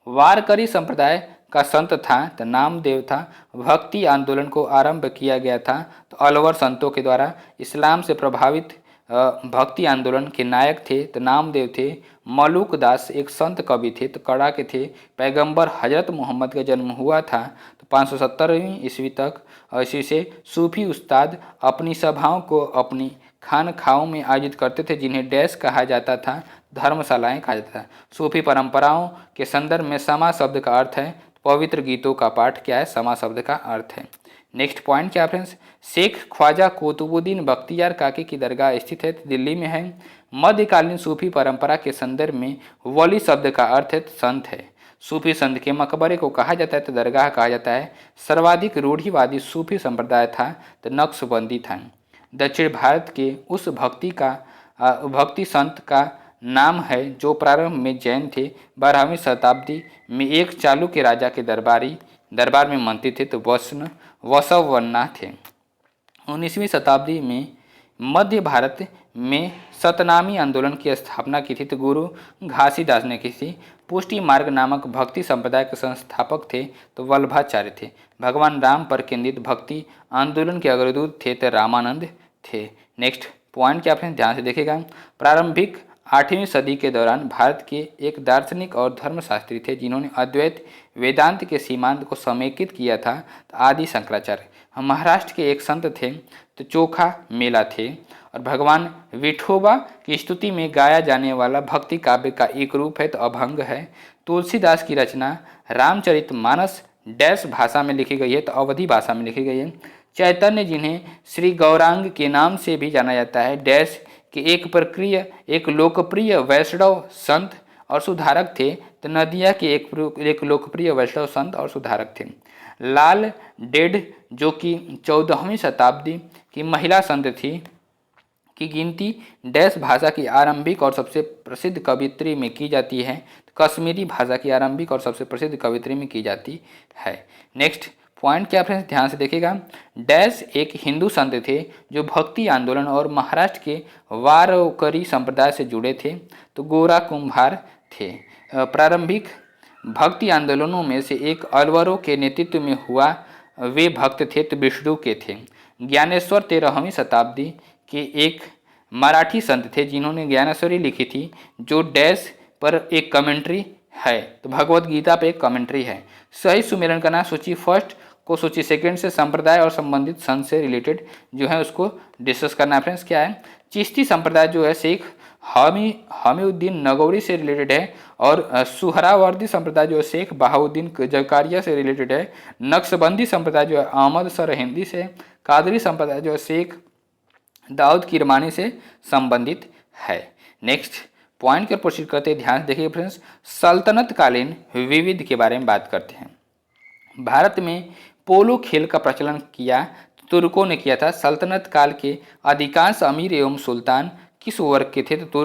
वारकरी संप्रदाय का संत था तो नामदेव था। भक्ति आंदोलन को आरंभ किया गया था तो अलवर संतों के द्वारा। इस्लाम से प्रभावित भक्ति आंदोलन के नायक थे तो नामदेव थे। मलूक दास एक संत कवि थे तो कड़ा के थे। पैगंबर हजरत मोहम्मद का जन्म हुआ था तो 570वीं ईस्वी तक। इसी से सूफी उस्ताद अपनी सभाओं को अपनी खानखाओं में आयोजित करते थे जिन्हें डैश कहा जाता था, धर्मशालाएं कहा जाता था। सूफी परंपराओं के संदर्भ में समा शब्द का अर्थ है पवित्र गीतों का पाठ। क्या है, समा शब्द का अर्थ है। नेक्स्ट पॉइंट क्या फ्रेंड्स, शेख ख्वाजा कुतुबुद्दीन बख्तियार काकी की दरगाह स्थित है तो दिल्ली में है। मध्यकालीन सूफी परंपरा के संदर्भ में वली शब्द का अर्थ है संत है। सूफी संत के मकबरे को कहा जाता है तो दरगाह कहा जाता है। सर्वाधिक रूढ़िवादी सूफी संप्रदाय था तो नक्शबंदी था। दक्षिण भारत के उस भक्ति संत का नाम है जो प्रारंभ में जैन थे। 12वीं शताब्दी में एक चालुक्य राजा के दरबार में मंत्री थे तो वसवन्ना थे। 19वीं शताब्दी में मध्य भारत में सतनामी आंदोलन की स्थापना की थी तो गुरु घासीदास ने की थी। पुष्टि मार्ग नामक भक्ति संप्रदाय के संस्थापक थे तो वल्लभाचार्य थे। भगवान राम पर केंद्रित भक्ति आंदोलन के अग्रदूत थे तो रामानंद थे। नेक्स्ट पॉइंट क्या आपने ध्यान से देखेगा, प्रारंभिक 8वीं सदी के दौरान भारत के एक दार्शनिक और धर्मशास्त्री थे जिन्होंने अद्वैत वेदांत के सीमांत को समेकित किया था तो आदि शंकराचार्य। महाराष्ट्र के एक संत थे तो चोखा मेला थे। और भगवान विठोबा की स्तुति में गाया जाने वाला भक्ति काव्य का एक रूप है तो अभंग है। तुलसीदास की रचना रामचरितमानस डैश भाषा में लिखी गई है तो अवधी भाषा में लिखी गई है। चैतन्य जिन्हें श्री गौरांग के नाम से भी जाना जाता है डैश के एक लोकप्रिय वैष्णव संत और सुधारक थे तो नदिया के एक लोकप्रिय वैष्णव संत और सुधारक थे। लाल डेढ़ जो कि 14वीं शताब्दी की महिला संत थी की गिनती डैश भाषा की आरंभिक और सबसे प्रसिद्ध कवित्री में की जाती है तो कश्मीरी भाषा की आरंभिक और सबसे प्रसिद्ध कवित्री में की जाती है। नेक्स्ट पॉइंट क्या फ्रेंड्स ध्यान से देखिएगा, डैश एक हिंदू संत थे जो भक्ति आंदोलन और महाराष्ट्र के वारकरी संप्रदाय से जुड़े थे तो गोरा कुंभार थे। प्रारंभिक भक्ति आंदोलनों में से एक अलवरों के नेतृत्व में हुआ, वे भक्त थे तो विष्णु के थे। ज्ञानेश्वर 13वीं शताब्दी के एक मराठी संत थे जिन्होंने ज्ञानेश्वरी लिखी थी जो डैश पर एक कमेंट्री है तो भगवत गीता पर एक कमेंट्री है। सही सुमेलन करना, सूची फर्स्ट को सूची सेकंड से संप्रदाय और संबंधित संत से रिलेटेड जो है उसको डिस्कस करना है। फ्रेंड्स क्या है, चिश्ती संप्रदाय जो है शेख हमीउद्दीन नगौरी से रिलेटेड है और सुहरावर्दी संप्रदाय जो है शेख बहाउद्दीन जकारिया से रिलेटेड है। नक्शबंदी संप्रदाय जो है अहमद सर हिंदी से। कादरी संप्रदाय जो है शेख दाऊद किरमानी से संबंधित है। नेक्स्ट पॉइंट के प्रोसीड करते हैं, ध्यान से देखिए फ्रेंड्स, सल्तनत कालीन विविध के बारे में बात करते हैं। भारत में पोलो खेल का प्रचलन किया तुर्कों ने किया था। सल्तनत काल के अधिकांश अमीर एवं सुल्तान किस वर्ग के थे तो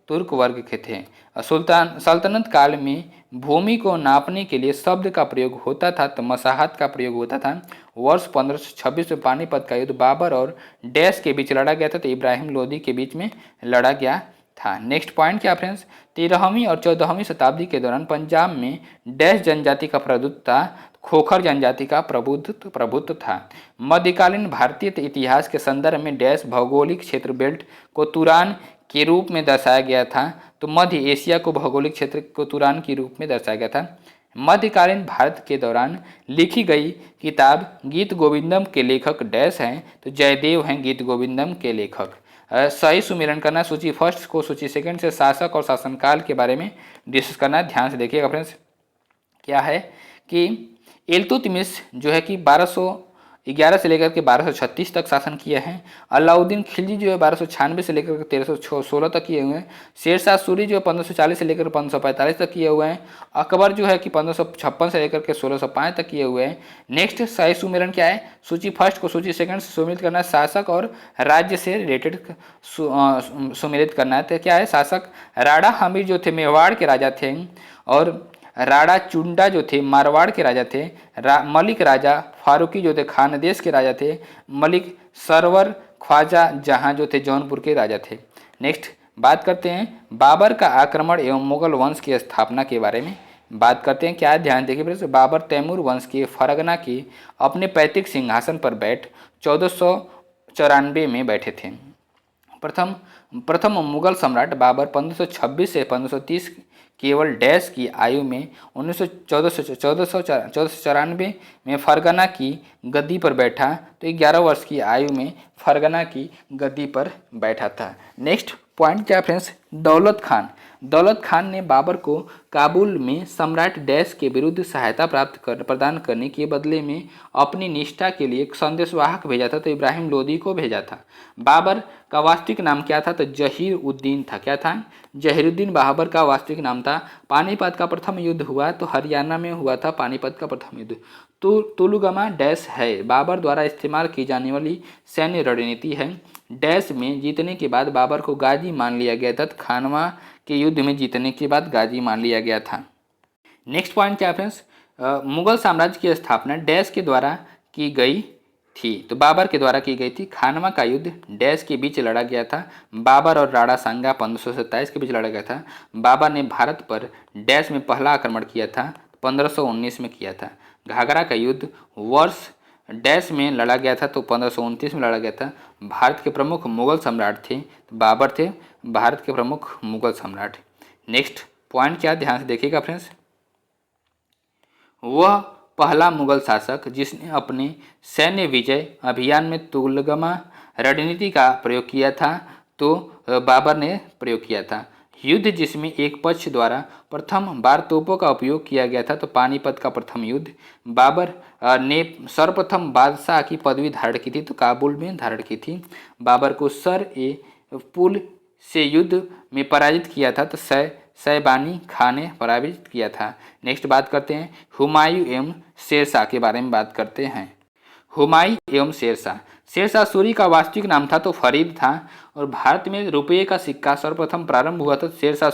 तुर्क वर्ग के थे। सल्तनत काल में भूमि को नापने के लिए शब्द का प्रयोग होता था तो मसाहत का प्रयोग होता था। वर्ष 1526 में पानीपत का युद्ध बाबर और डैश के बीच लड़ा गया था तो इब्राहिम लोदी के बीच में लड़ा गया था। नेक्स्ट पॉइंट क्या फ्रेंड्स, 13वीं और 14वीं शताब्दी के दौरान पंजाब में डैश जनजाति का प्रभुत्व था, खोखर जनजाति का प्रभुत्व था। मध्यकालीन भारतीय इतिहास के संदर्भ में डैश भौगोलिक क्षेत्र बेल्ट को तुरान के रूप में दर्शाया गया था तो मध्य एशिया को भौगोलिक क्षेत्र को तुरान के रूप में दर्शाया गया था। मध्यकालीन भारत के दौरान लिखी गई किताब गीत गोविंदम के लेखक डैश हैं तो जयदेव हैं गीत गोविंदम के लेखक। सही सुमेलन करना है। सूची फर्स्ट को सूची सेकंड से शासक और शासनकाल के बारे में डिस्कस करना है। ध्यान से देखिएगा फ्रेंड्स, क्या है कि इल्तुतमिश जो है कि 1211 से लेकर के 1236 तक शासन किए हैं। अलाउद्दीन खिलजी जो है 1296 से लेकर 1316 तक किए हुए हैं। शेरशाह सूरी जो है 1540 से लेकर 1545 तक किए हुए हैं। अकबर जो है कि 1556 से लेकर के 1605 तक किए हुए हैं। नेक्स्ट शाही सुमेलन क्या है, सूची फर्स्ट को सूची सेकंड से सुमेलित करना है। शासक और राज्य से रिलेटेड सुमेलित करना है। तो क्या है, शासक राणा हमीर जो थे मेवाड़ के राजा थे, और राणा चुंडा जो थे मारवाड़ के राजा थे। मलिक राजा फारूकी जो थे खानदेश के राजा थे। मलिक सरवर ख्वाजा जहां जो थे जौनपुर के राजा थे। नेक्स्ट बात करते हैं बाबर का आक्रमण एवं मुगल वंश की स्थापना के बारे में बात करते हैं। क्या है, ध्यान देखिए फ्रेंड्स, बाबर तैमूर वंश के फरगना के अपने पैतृक सिंहासन पर बैठ 1494 में बैठे थे। प्रथम मुगल सम्राट बाबर 1526 से 1530 केवल डैश की आयु में 1494 में फरगना की गद्दी पर बैठा, तो 11 वर्ष की आयु में फरगना की गद्दी पर बैठा था। नेक्स्ट पॉइंट क्या फ्रेंड्स, दौलत खान ने बाबर को काबुल में सम्राट डैश के विरुद्ध सहायता प्रदान करने के बदले में अपनी निष्ठा के लिए एक संदेशवाहक भेजा था, तो इब्राहिम लोदी को भेजा था। बाबर का वास्तविक नाम क्या था, तो जहीर उद्दीन था। क्या था, जहीरुद्दीन बाबर का वास्तविक नाम था। पानीपत का प्रथम युद्ध हुआ तो हरियाणा में हुआ था पानीपत का प्रथम युद्ध। तुलुगमा डैश है बाबर द्वारा इस्तेमाल की जाने वाली सैन्य रणनीति है। डैश में जीतने के बाद बाबर को गाजी मान लिया गया था। खानवा के युद्ध में जीतने के बाद गाजी मान लिया गया था। नेक्स्ट पॉइंट क्या फ्रेंड्स, मुगल साम्राज्य की स्थापना डैश के द्वारा की गई थी, तो बाबर के द्वारा की गई थी। खानवा का युद्ध डैश के बीच लड़ा गया था। बाबर और राणा सांगा 1527 के बीच लड़ा गया था। बाबर ने भारत पर डैश में पहला आक्रमण किया था, 1519 में किया था। घाघरा का युद्ध वर्ष डैश में लड़ा गया था, तो 1529 में लड़ा गया था। भारत के प्रमुख मुगल सम्राट थे, बाबर थे भारत के प्रमुख मुगल सम्राट। नेक्स्ट पॉइंट क्या, ध्यान से देखिएगा फ्रेंड्स, वह पहला मुगल शासक जिसने अपने सैन्य विजय अभियान में तुलगमा रणनीति का प्रयोग किया था, तो बाबर ने प्रयोग किया था। युद्ध जिसमें एक पक्ष द्वारा प्रथम बार तोपों का उपयोग किया गया था, तो पानीपत का प्रथम युद्ध। बाबर ने सर्वप्रथम बादशाह की पदवी धारण की थी, तो काबुल में धारण की थी। बाबर को सर ए पुल से युद्ध में पराजित किया था, तो सैबानी खान ने पराजित किया था। नेक्स्ट बात करते हैं हुमायूं एवं शेरशाह के बारे में बात करते हैं। हुमायूं एवं शेरशाह सूरी का वास्तविक नाम था तो फरीद था, और भारत में रुपये का सिक्का सर्वप्रथम प्रारंभ हुआ था शेरशाह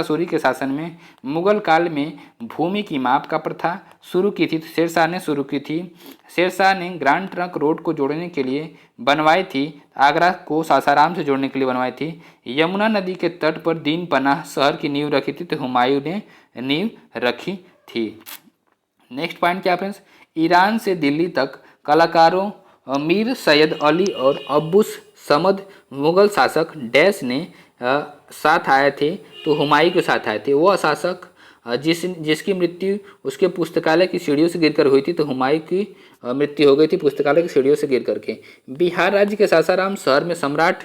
सूरी के शासन में। मुगल काल में भूमि की माप का प्रथा शुरू की थी, तो शेरशाह ने शुरू की थी। शेरशाह ने ग्रांड ट्रंक रोड को जोड़ने के लिए बनवाई थी। आगरा को सासाराम से जोड़ने के लिए बनवाई थी। यमुना नदी के तट पर दीन पनाह शहर की नींव रखी थी, तो हुमायूं ने नींव रखी थी। नेक्स्ट पॉइंट क्या फ्रेंड्स, ईरान से दिल्ली तक कलाकारों मीर सैयद अली और अब्बुस समद मुगल शासक डैश ने साथ आए थे, तो हुमायूं के साथ आए थे। वह शासक जिसकी मृत्यु उसके पुस्तकालय की सीढ़ियों से गिरकर हुई थी, तो हुमायूं की मृत्यु हो गई थी पुस्तकालय की सीढ़ियों से गिर करके। बिहार राज्य के सासाराम शहर में सम्राट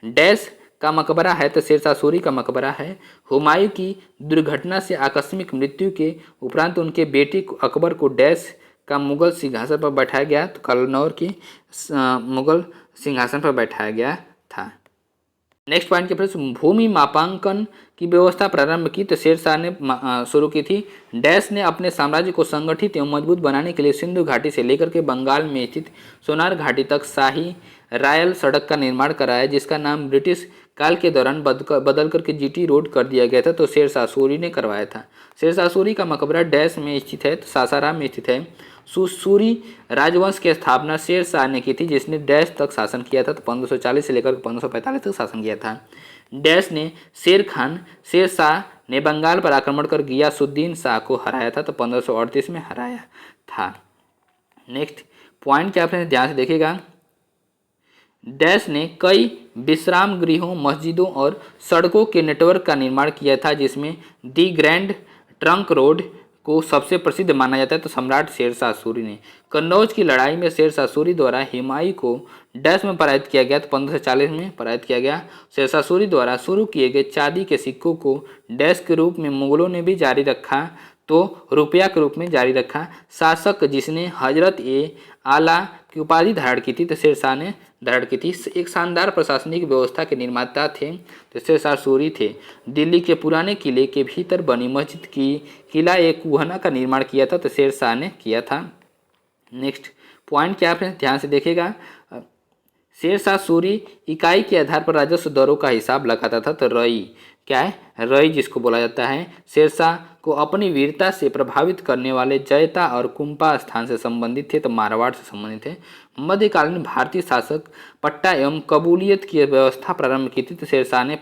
डैश का मकबरा है, तो शेरशाह सूरी का मकबरा है। हुमायूं की दुर्घटना से आकस्मिक मृत्यु के उपरांत उनके बेटे अकबर को डैश का मुगल सिंहासन पर बैठाया गया, तो कन्नौज की मुगल सिंहासन पर बैठाया गया था। नेक्स्ट पॉइंट के प्रश्न, भूमि मापांकन की व्यवस्था प्रारंभ की, तो शेरशाह ने शुरू की थी। डैश ने अपने साम्राज्य को संगठित एवं मजबूत बनाने के लिए सिंधु घाटी से लेकर के बंगाल में स्थित सोनार घाटी तक शाही रायल सड़क का निर्माण कराया, जिसका नाम ब्रिटिश काल के दौरान बदल करके जीटी रोड कर दिया गया था, तो शेरशाह सूरी ने करवाया था। शेरशाह सूरी का मकबरा डैश में स्थित है, तो सासाराम में स्थित है। सूरी राजवंश की स्थापना शेरशाह ने की थी, जिसने डैश तक शासन किया था, तो 1540 से लेकर 1545 तक शासन किया था। डैश ने शेरशाह ने बंगाल पर आक्रमण कर गियासुद्दीन शाह को हराया था, तो 1538 में हराया था। नेक्स्ट पॉइंट क्या आपने ध्यान से देखिएगा, डैश ने कई विश्राम गृहों, मस्जिदों और सड़कों के नेटवर्क का निर्माण किया था, जिसमें दी ग्रैंड ट्रंक रोड, को सबसे प्रसिद्ध माना जाता है तो सम्राट शेरशाह सूरी ने। कन्नौज की लड़ाई में शेरशाह सूरी द्वारा हुमायूं को डैश में पराजित किया गया तो 1540 में पराजित किया गया। शेरशाह सूरी द्वारा शुरू किए गए चांदी के सिक्कों को डैश के रूप में मुगलों ने भी जारी रखा तो रुपया के रूप में जारी रखा। शासक जिसने हजरत ए आला की उपाधि धारण की थी तो शेरशाह ने धारण की थी। एक शानदार प्रशासनिक व्यवस्था के निर्माता थे तो शेरशाह सूरी थे। दिल्ली के पुराने किले के भीतर बनी मस्जिद की किला एक कुहना का निर्माण किया था तो शेरशाह ने किया था। नेक्स्ट पॉइंट क्या है ध्यान से देखिएगा। शेरशाह सूरी इकाई के आधार पर राजस्व दरों का हिसाब लगाता था तो रई क्या है, रई जिसको बोला जाता है। शेरशाह को अपनी वीरता से प्रभावित करने वाले जयता और कुंपा स्थान से संबंधित थे तो मारवाड़ से संबंधित थे। मध्यकालीन भारतीय शासक पट्टा एवं कबूलियत की व्यवस्था प्रारंभ की थी तो शेरशाह ने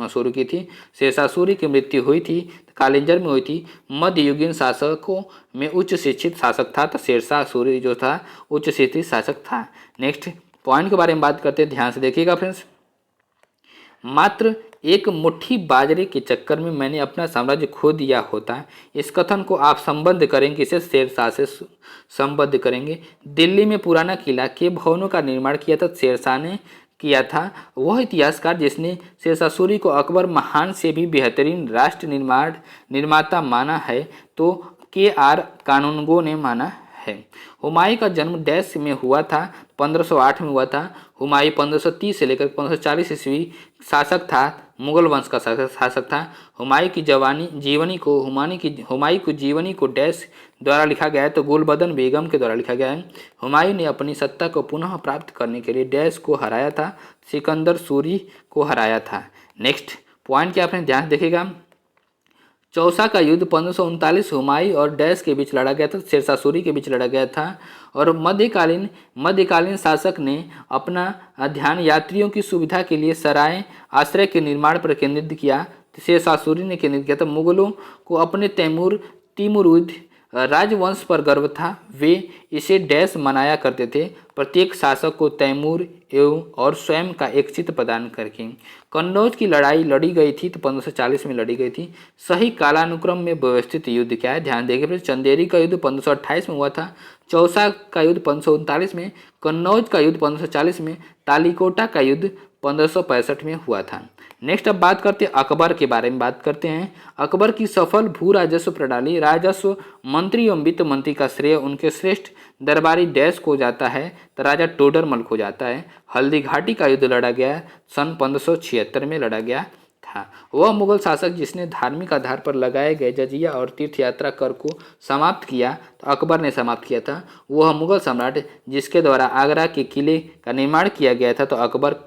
शुरू की थी। शेरशाह सूरी की मृत्यु हुई थी कालिंजर में हुई थी। मध्ययुगीन शासकों में उच्च शिक्षित शासक था तो शेरशाह सूरी जो था उच्च शिक्षित शासक था। नेक्स्ट पॉइंट के बारे में बात करते हैं, ध्यान से देखिएगा फ्रेंड्स। मात्र एक मुट्ठी बाजरे के चक्कर में मैंने अपना साम्राज्य खो दिया होता। इस कथन को आप संबद्ध करेंगे, इसे शेरशाह से संबद्ध करेंगे। दिल्ली में पुराना किला के भवनों का निर्माण किया था शेरशाह ने किया था। वह इतिहासकार जिसने शेरशाह सूरी को अकबर महान से भी बेहतरीन राष्ट्र निर्माता माना है तो KR कानूनगो ने माना है। हुमायूं का जन्म डैश में हुआ था 1508 में हुआ था। हुमायूं 1530 से लेकर 1540 ईस्वी शासक था, मुगल वंश का शासक था। हुमायूं की जीवनी को डैश द्वारा लिखा गया है तो गुलबदन बेगम के द्वारा लिखा गया है। हुमायूं ने अपनी सत्ता को पुनः प्राप्त करने के लिए डैश को हराया था, सिकंदर सूरी को हराया था। नेक्स्ट पॉइंट क्या आपने ध्यान देखेगा। चौसा का युद्ध 1539 हुमायूं और डैश के बीच लड़ा गया था, शेरशाह सूरी के बीच लड़ा गया था। और मध्यकालीन शासक ने अपना ध्यान यात्रियों की सुविधा के लिए सराय आश्रय के निर्माण पर केंद्रित किया। शेरशाह सूरी ने केंद्रित किया था। मुगलों को अपने तिमुरिद राजवंश पर गर्व था, वे इसे डैश मनाया करते थे, प्रत्येक शासक को तैमूर एवं और स्वयं का एक चित्र प्रदान करके। कन्नौज की लड़ाई लड़ी गई थी तो 1540 में लड़ी गई थी। सही कालानुक्रम में व्यवस्थित युद्ध क्या है, ध्यान देंगे फिर। चंदेरी का युद्ध 1528 में हुआ था, चौसा का युद्ध 1539 में, कन्नौज का युद्ध 1540 में, तालीकोटा का युद्ध 1565 में हुआ था। नेक्स्ट अब बात करते हैं अकबर के बारे में बात करते हैं। अकबर की सफल भू राजस्व प्रणाली, राजस्व मंत्री एवं वित्त मंत्री का श्रेय उनके श्रेष्ठ दरबारी डैश को जाता है तो राजा टोडरमल को जाता है। हल्दी घाटी का युद्ध लड़ा गया सन 1576 में लड़ा गया था। वह मुगल शासक जिसने धार्मिक आधार पर लगाए गए जजिया और तीर्थ यात्रा कर को समाप्त किया तो अकबर ने समाप्त किया था। वह मुगल सम्राट जिसके द्वारा आगरा के किले का निर्माण किया गया था तो अकबर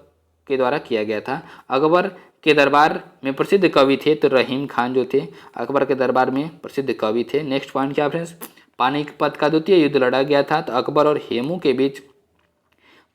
के द्वारा किया गया था। अकबर के दरबार में प्रसिद्ध कवि थे तो रहीम खान जो थे अकबर के दरबार में प्रसिद्ध कवि थे। नेक्स्ट पॉइंट क्या फ्रेंड्स, पानीपत का द्वितीय युद्ध लड़ा गया था तो अकबर और हेमू के बीच।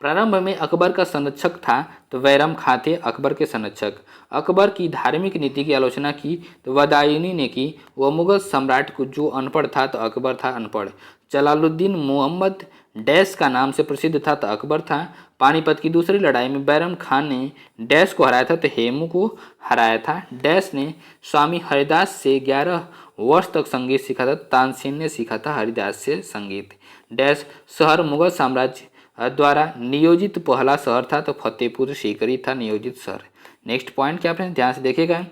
प्रारंभ में अकबर का संरक्षक था तो बैरम खां थे अकबर के संरक्षक। अकबर की धार्मिक नीति की आलोचना की तो वदायूनी ने की। वह मुगल सम्राट को जो अनपढ़ था तो अकबर था अनपढ़। जलालुद्दीन मोहम्मद डैश का नाम से प्रसिद्ध था तो अकबर था। पानीपत की दूसरी लड़ाई में बैरम खान ने डैश को हराया था तो हेमू को हराया था। डैश ने स्वामी हरिदास से 11 वर्ष तक संगीत सीखा था। तानसेन ने सीखा था हरिदास से संगीत। डैश शहर मुगल साम्राज्य द्वारा नियोजित पहला शहर था तो फतेहपुर सीकरी था नियोजित शहर। नेक्स्ट पॉइंट क्या आपने ध्यान से देखेगा।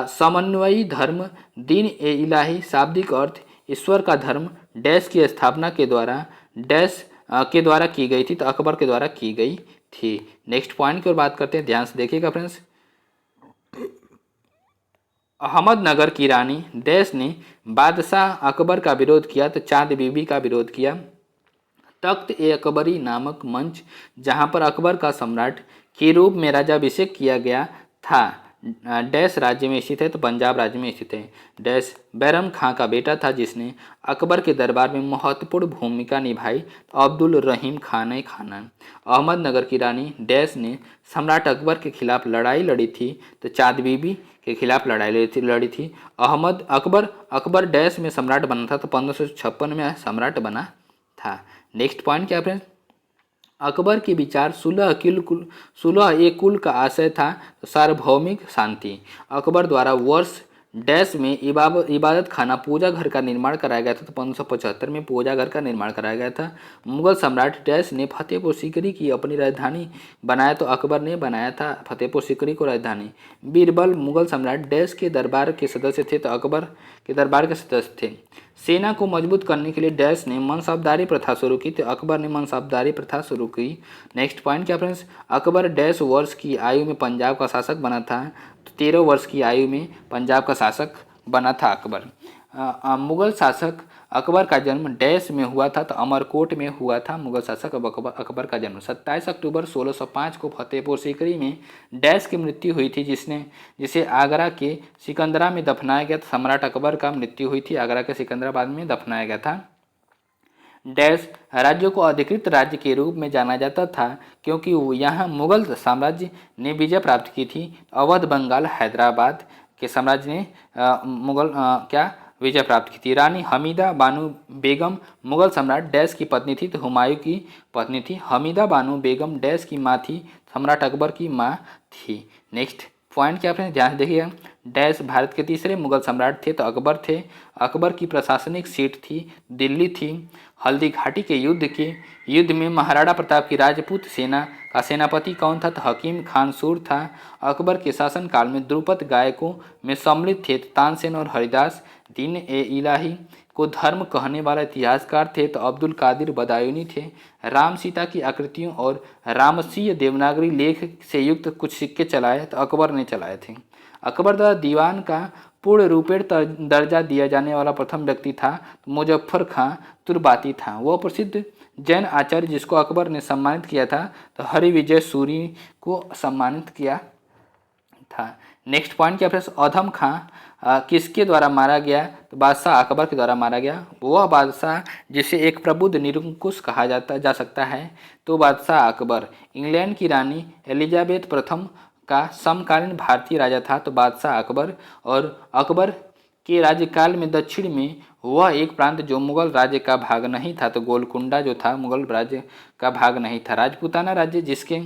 समन्वयी धर्म दीन ए इलाही, शाब्दिक अर्थ ईश्वर का धर्म, डैश की स्थापना के द्वारा डैश के द्वारा की गई थी तो अकबर के द्वारा की गई थी। नेक्स्ट पॉइंट की ओर बात करते हैं, ध्यान से देखिएगा फ्रेंड्स। अहमदनगर की रानी डैश ने बादशाह अकबर का विरोध किया तो चांद बीबी का विरोध किया। तख्त ए अकबरी नामक मंच जहां पर अकबर का सम्राट के रूप में राजाभिषेक किया गया था डैश राज्य में स्थित है तो पंजाब राज्य में स्थित है। डैश बैरम खां का बेटा था जिसने अकबर के दरबार में महत्वपूर्ण भूमिका निभाई तो अब्दुल रहीम खान खाना। अहमदनगर की रानी डैश ने सम्राट अकबर के खिलाफ लड़ाई लड़ी थी तो चांद बीबी के खिलाफ लड़ी थी। अकबर डैश में सम्राट बना था तो 1556 में सम्राट बना था। नेक्स्ट पॉइंट क्या फ्रेंड्स, अकबर के विचार सुलह ए कुल का आशय था सार्वभौमिक शांति। अकबर द्वारा वर्ष डैश में इबादत खाना पूजा घर का निर्माण कराया गया था। तो 1575 में पूजा घर का निर्माण कराया गया था। मुगल सम्राट डैश ने फतेहपुर सीकरी की अपनी राजधानी बनाया। तो अकबर ने बनाया था फतेहपुर सीकरी को राजधानी। बीरबल मुगल सम्राट डैश के दरबार के सदस्य थे। तो अकबर के दरबार के सदस्य थे। सेना को मजबूत करने के लिए डैश ने मनसबदारी प्रथा शुरू की। तो अकबर ने मनसबदारी प्रथा शुरू की। नेक्स्ट पॉइंट क्या फ्रेंड्स, अकबर डैश वर्ष की आयु में पंजाब का शासक बना था। तो 13 वर्ष की आयु में पंजाब का शासक बना था अकबर। मुगल शासक अकबर का जन्म डैश में हुआ था। तो अमरकोट में हुआ था मुगल शासक अकबर का जन्म। 27 अक्टूबर 1605 को फतेहपुर सीकरी में डैश की मृत्यु हुई थी, जिसे आगरा के सिकंदरा में दफनाया गया था। सम्राट अकबर का मृत्यु हुई थी, आगरा के सिकंदराबाद में दफनाया गया था। डैश राज्यों को अधिकृत राज्य के रूप में जाना जाता था, क्योंकि यहाँ मुगल साम्राज्य ने विजय प्राप्त की थी। अवध, बंगाल, हैदराबाद के साम्राज्य ने मुगल विजय प्राप्त की थी। रानी हमीदा बानो बेगम मुगल सम्राट डैश की पत्नी थी। तो हुमायूं की पत्नी थी। हमीदा बानो बेगम डैश की माँ थी, सम्राट अकबर की माँ थी। नेक्स्ट पॉइंट क्या आपने ध्यान से देखिएगा, डैश भारत के तीसरे मुगल सम्राट थे। तो अकबर थे। अकबर की प्रशासनिक सीट थी दिल्ली थी। हल्दी घाटी के युद्ध में महाराणा प्रताप की राजपूत सेना का सेनापति कौन था? तो हकीम खान सूर था। अकबर के शासनकाल में द्रुपद गायकों में सम्मिलित थे। तानसेन और हरिदास दीन ए इलाही को धर्म कहने वाला इतिहासकार थे। तो अब्दुल कादिर बदायूनी थे। राम सीता की आकृतियों और रामसीय देवनागरी लेख से युक्त कुछ सिक्के चलाए तो अकबर ने चलाए थे। अकबर द्वारा दीवान का पूर्ण रूपेण दर्जा दिया जाने वाला प्रथम व्यक्ति था मुजफ्फर खां तुर्बाती था। वह प्रसिद्ध जैन आचार्य जिसको अकबर ने सम्मानित किया था तो हरिविजय सूरी को सम्मानित किया था। नेक्स्ट पॉइंट क्या फ्रेंड्स, अधम खां किसके द्वारा मारा गया? तो बादशाह अकबर के द्वारा मारा गया। वह बादशाह जिसे एक प्रबुद्ध निरंकुश कहा जा सकता है तो बादशाह अकबर। इंग्लैंड की रानी एलिजाबेथ प्रथम का समकालीन भारतीय राजा था। तो बादशाह अकबर। और अकबर के राज्यकाल में दक्षिण में वह एक प्रांत जो मुगल राज्य का भाग नहीं था, तो गोलकुंडा जो था मुगल राज्य का भाग नहीं था। राजपूताना राज्य जिसके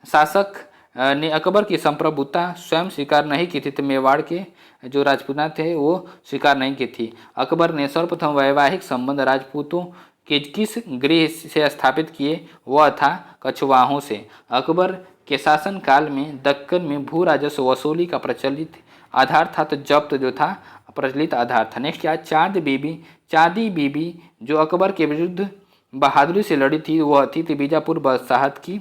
शासक ने अकबर की संप्रभुता स्वयं स्वीकार नहीं की थी। तो मेवाड़ के जो राजपूता थे वो स्वीकार नहीं की थी। अकबर ने सर्वप्रथम वैवाहिक संबंध राजपूतों के किस गृह से स्थापित किए? वह था कछवाहों से। अकबर के शासनकाल में दक्कन में भू राजस्व वसूली का प्रचलित आधार था। तो जब्त जो था प्रचलित आधार था। नेक्स्ट क्या, चांदी बीबी जो अकबर के विरुद्ध बहादुरी से लड़ी थी वह थी तो बीजापुर बसाहत की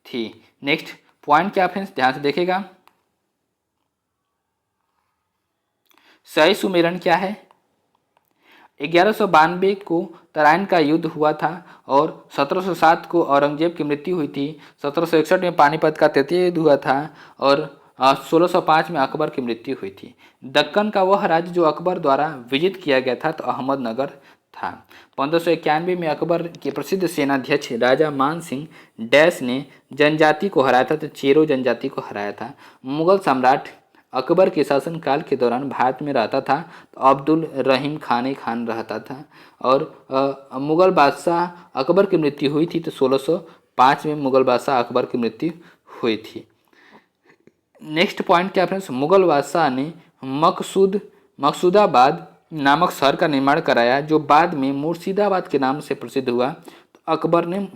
थी। नेक्स्ट पॉइंट क्या फ्रेंड्स ध्यान से देखेगा, सही सुमेरन क्या है? 1192 को तराइन का युद्ध हुआ था और 1707 को औरंगजेब की मृत्यु हुई थी। 1761 में पानीपत का तृतीय युद्ध हुआ था और 1605 में अकबर की मृत्यु हुई थी। दक्कन का वह राज्य जो अकबर द्वारा विजित किया गया था तो अहमदनगर था। 1591 में अकबर के प्रसिद्ध सेनाध्यक्ष राजा मान सिंह डैश ने जनजाति को हराया था। तो चेरो जनजाति को हराया था। मुगल सम्राट अकबर के शासनकाल के दौरान भारत में रहता था तो अब्दुल रहीम खान रहता था। और मुगल बादशाह अकबर की मृत्यु हुई थी तो 1605 में मुगल बादशाह अकबर की मृत्यु हुई थी। नेक्स्ट पॉइंट क्या फ्रेंड्स, मुगल बादशाह ने मकसूदाबाद नामक शहर का निर्माण कराया जो बाद में मुर्शिदाबाद के नाम से प्रसिद्ध हुआ। तो अकबर ने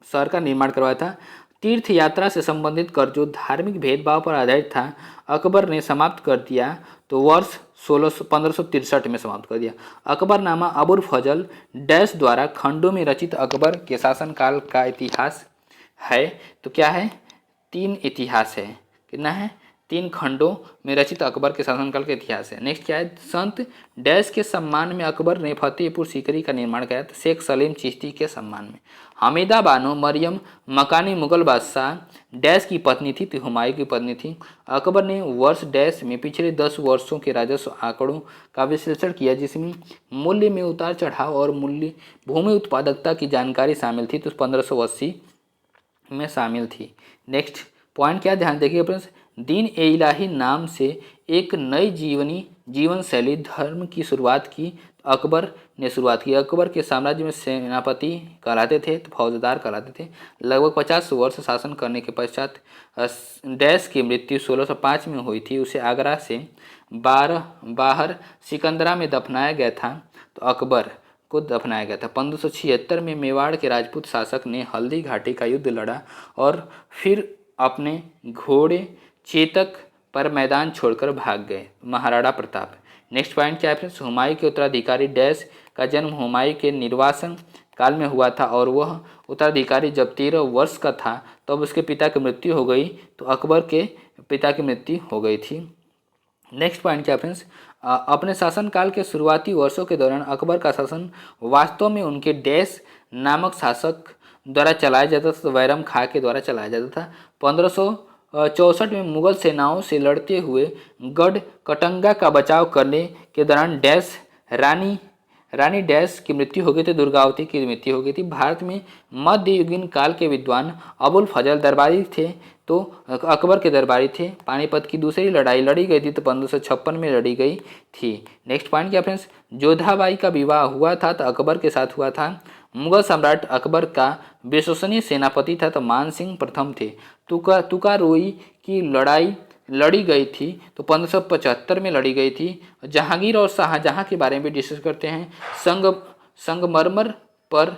शहर का निर्माण करवाया था। तीर्थ यात्रा से संबंधित कर जो धार्मिक भेदभाव पर आधारित था अकबर ने समाप्त कर दिया। तो वर्ष 1563 में समाप्त कर दिया। अकबरनामा अबुल फजल डैश द्वारा खंडों में रचित अकबर के शासनकाल का इतिहास है। तो क्या है? 3 इतिहास है। कितना है? 3 खंडों में रचित अकबर के शासनकाल का इतिहास है। नेक्स्ट क्या है? संत डैश के सम्मान में अकबर ने फतेहपुर सीकरी का निर्माण किया था शेख सलीम चिश्ती के सम्मान में। हमीदा बानो मरियम मकानी मुगल बादशाह डैश की पत्नी थी तो हुमायूं की पत्नी थी। अकबर ने वर्ष डैश में पिछले 10 वर्षों के राजस्व आंकड़ों का विश्लेषण किया जिसमें मूल्य में उतार चढ़ाव और मूल्य भूमि उत्पादकता की जानकारी शामिल थी। तो 1580 में शामिल थी। नेक्स्ट पॉइंट क्या ध्यान देखिए फ्रेंड्स, दीन ए इलाही नाम से एक नई जीवन शैली धर्म की शुरुआत की। अकबर ने शुरुआत की। अकबर के साम्राज्य में सेनापति कहलाते थे तो फौजदार कहलाते थे। लगभग 50 वर्ष शासन करने के पश्चात डैश की मृत्यु 1605 में हुई थी। उसे आगरा से बाहर सिकंदरा में दफनाया गया था। तो अकबर को दफनाया गया था। 1576 में मेवाड़ के राजपूत शासक ने हल्दी घाटी का युद्ध लड़ा और फिर अपने घोड़े चेतक पर मैदान छोड़कर भाग गए। महाराणा प्रताप। नेक्स्ट पॉइंट क्या है फ्रेंड्स, हुमायूं के उत्तराधिकारी डैश का जन्म हुमायूं के निर्वासन काल में हुआ था और वह उत्तराधिकारी जब 13 वर्ष का था तब उसके पिता की मृत्यु हो गई। तो अकबर के पिता की मृत्यु हो गई थी। नेक्स्ट पॉइंट क्या फ्रेंड्स, अपने शासनकाल के शुरुआती वर्षों के दौरान अकबर का शासन वास्तव में उनके डैश नामक शासक द्वारा चलाया जाता था, बैरम खां के द्वारा चलाया जाता था। 1564 में मुगल सेनाओं से लड़ते हुए गढ़ कटंगा का बचाव करने के दौरान डैश रानी डैश की मृत्यु हो गई थी, दुर्गावती की मृत्यु हो गई थी। भारत में मध्ययुगीन काल के विद्वान अबुल फजल दरबारी थे तो अकबर के दरबारी थे। पानीपत की दूसरी लड़ाई लड़ी गई थी तो 1556 में लड़ी गई थी। नेक्स्ट पॉइंट क्या फ्रेंड्स, जोधाबाई का विवाह हुआ था तो अकबर के साथ हुआ था। मुगल सम्राट अकबर का विश्वसनीय सेनापति था तो मान सिंह प्रथम थे। तुकारोई की लड़ाई लड़ी गई थी तो 1575 में लड़ी गई थी। जहांगीर और शाहजहां के बारे में डिस्कस करते हैं। संगमरमर पर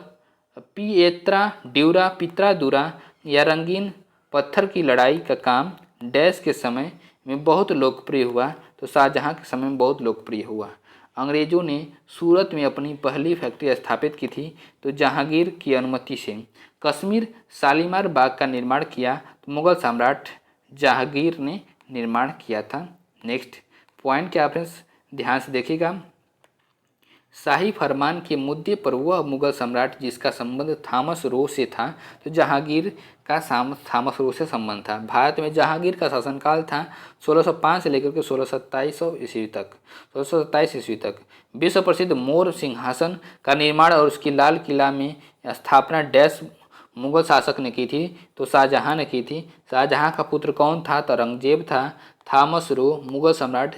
पिएत्रा ड्यूरा पित्रादुरा या रंगीन पत्थर की लड़ाई का काम डैश के समय में बहुत लोकप्रिय हुआ तो शाहजहां के समय में बहुत लोकप्रिय हुआ। अंग्रेजों ने सूरत में अपनी पहली फैक्ट्री स्थापित की थी तो जहांगीर की अनुमति से। कश्मीर शालीमार बाग का निर्माण किया तो मुगल सम्राट जहांगीर ने निर्माण किया था। नेक्स्ट पॉइंट क्या फ्रेंड्स, ध्यान से देखिएगा। शाही फरमान के मुद्दे पर वह मुगल सम्राट जिसका संबंध थॉमस रो से था तो जहांगीर का थॉमस रो से संबंध था। भारत में जहांगीर का शासनकाल था 1605 से लेकर के 1627 ईस्वी तक। विश्व प्रसिद्ध मोर सिंहासन का निर्माण और उसकी लाल किला में स्थापना डैश मुगल शासक ने की थी तो शाहजहां ने की थी। शाहजहां का पुत्र कौन था तो औरंगजेब था। थॉमस रो मुगल सम्राट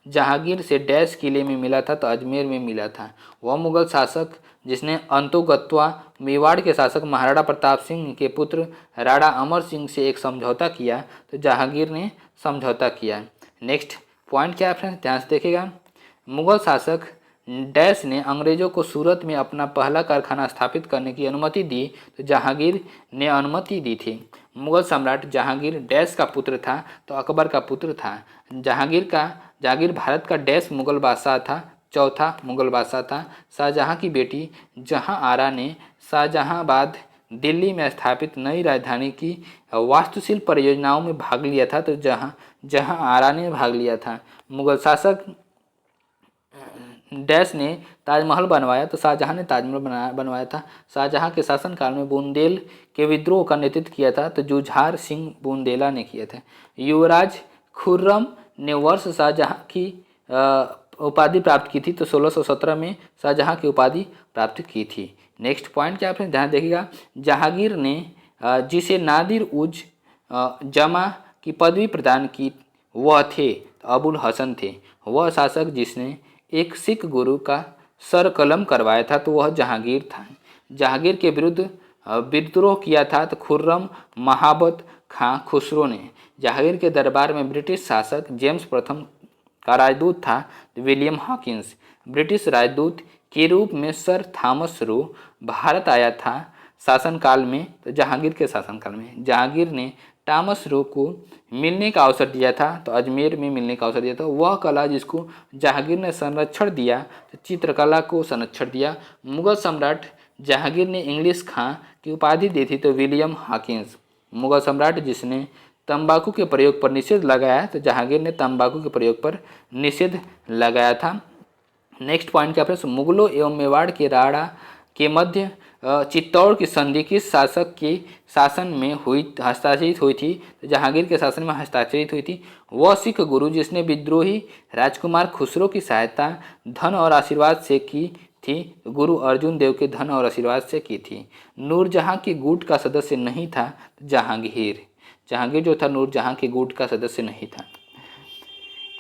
जहांगीर से डैश किले में मिला था तो अजमेर में मिला था। वह मुगल शासक जिसने अंतोगत्वा मेवाड़ के शासक महाराणा प्रताप सिंह के पुत्र राणा अमर सिंह से एक समझौता किया तो जहांगीर ने समझौता किया। नेक्स्ट पॉइंट क्या है फ्रेंड्स, ध्यान से देखिएगा। मुगल शासक डैश ने अंग्रेजों को सूरत में अपना पहला कारखाना स्थापित करने की अनुमति दी तो जहांगीर ने अनुमति दी थी। मुगल सम्राट जहांगीर डैश का पुत्र था तो अकबर का पुत्र था। जहांगीर भारत का डैश मुगल बादशाह था, चौथा मुगल बादशाह था। शाहजहां की बेटी जहां आरा ने शाहजहांबाद दिल्ली में स्थापित नई राजधानी की वास्तुशिल्प परियोजनाओं में भाग लिया था तो जहां आरा ने भाग लिया था। मुगल शासक डैश ने ताजमहल बनवाया तो शाहजहां ने ताजमहल बनवाया था। शाहजहां के शासनकाल में बुंदेल के विद्रोह का नेतृत्व किया था तो जुझार सिंह बुंदेला ने किया था। युवराज खुर्रम ने वर्ष शाहजहां की उपाधि प्राप्त की थी तो 1617 में शाहजहां की उपाधि प्राप्त की थी। नेक्स्ट पॉइंट क्या आपने ध्यान देखिएगा। जहांगीर ने जिसे नादिर उज जमा की पदवी प्रदान की वह थे तो अबुल हसन थे। वह शासक जिसने एक सिख गुरु का सर कलम करवाया था तो वह जहांगीर था। जहांगीर के विरुद्ध विद्रोह किया था तो खुर्रम महाबत खां खुसरो ने। जहांगीर के दरबार में ब्रिटिश शासक जेम्स प्रथम का राजदूत था विलियम हॉकिंस। ब्रिटिश राजदूत के रूप में सर थॉमस रो भारत आया था शासनकाल में तो जहांगीर के शासनकाल में। जहांगीर ने थॉमस रो को मिलने का अवसर दिया था तो अजमेर में मिलने का अवसर दिया था। वह कला जिसको जहांगीर ने संरक्षण दिया तो चित्रकला को संरक्षण दिया। मुगल सम्राट जहांगीर ने इंग्लिश खां की उपाधि दी थी तो विलियम हॉकिंस। मुगल सम्राट जिसने तंबाकू के प्रयोग पर निषेध लगाया तो जहांगीर ने तंबाकू के प्रयोग पर निषेध लगाया था। नेक्स्ट पॉइंट क्या है, मुगलों एवं मेवाड़ के राणा के मध्य चित्तौड़ की संधि किस शासक के शासन में हस्ताक्षरित हुई थी तो जहांगीर के शासन में हस्ताक्षरित हुई थी। वह सिख गुरु जिसने विद्रोही राजकुमार खुसरो की सहायता धन और आशीर्वाद से की थी गुरु अर्जुन देव के धन और आशीर्वाद से की थी। नूरजहां के गुट का सदस्य नहीं था जहांगीर। जहांगीर जो था नूरजहां के गुट का सदस्य नहीं था।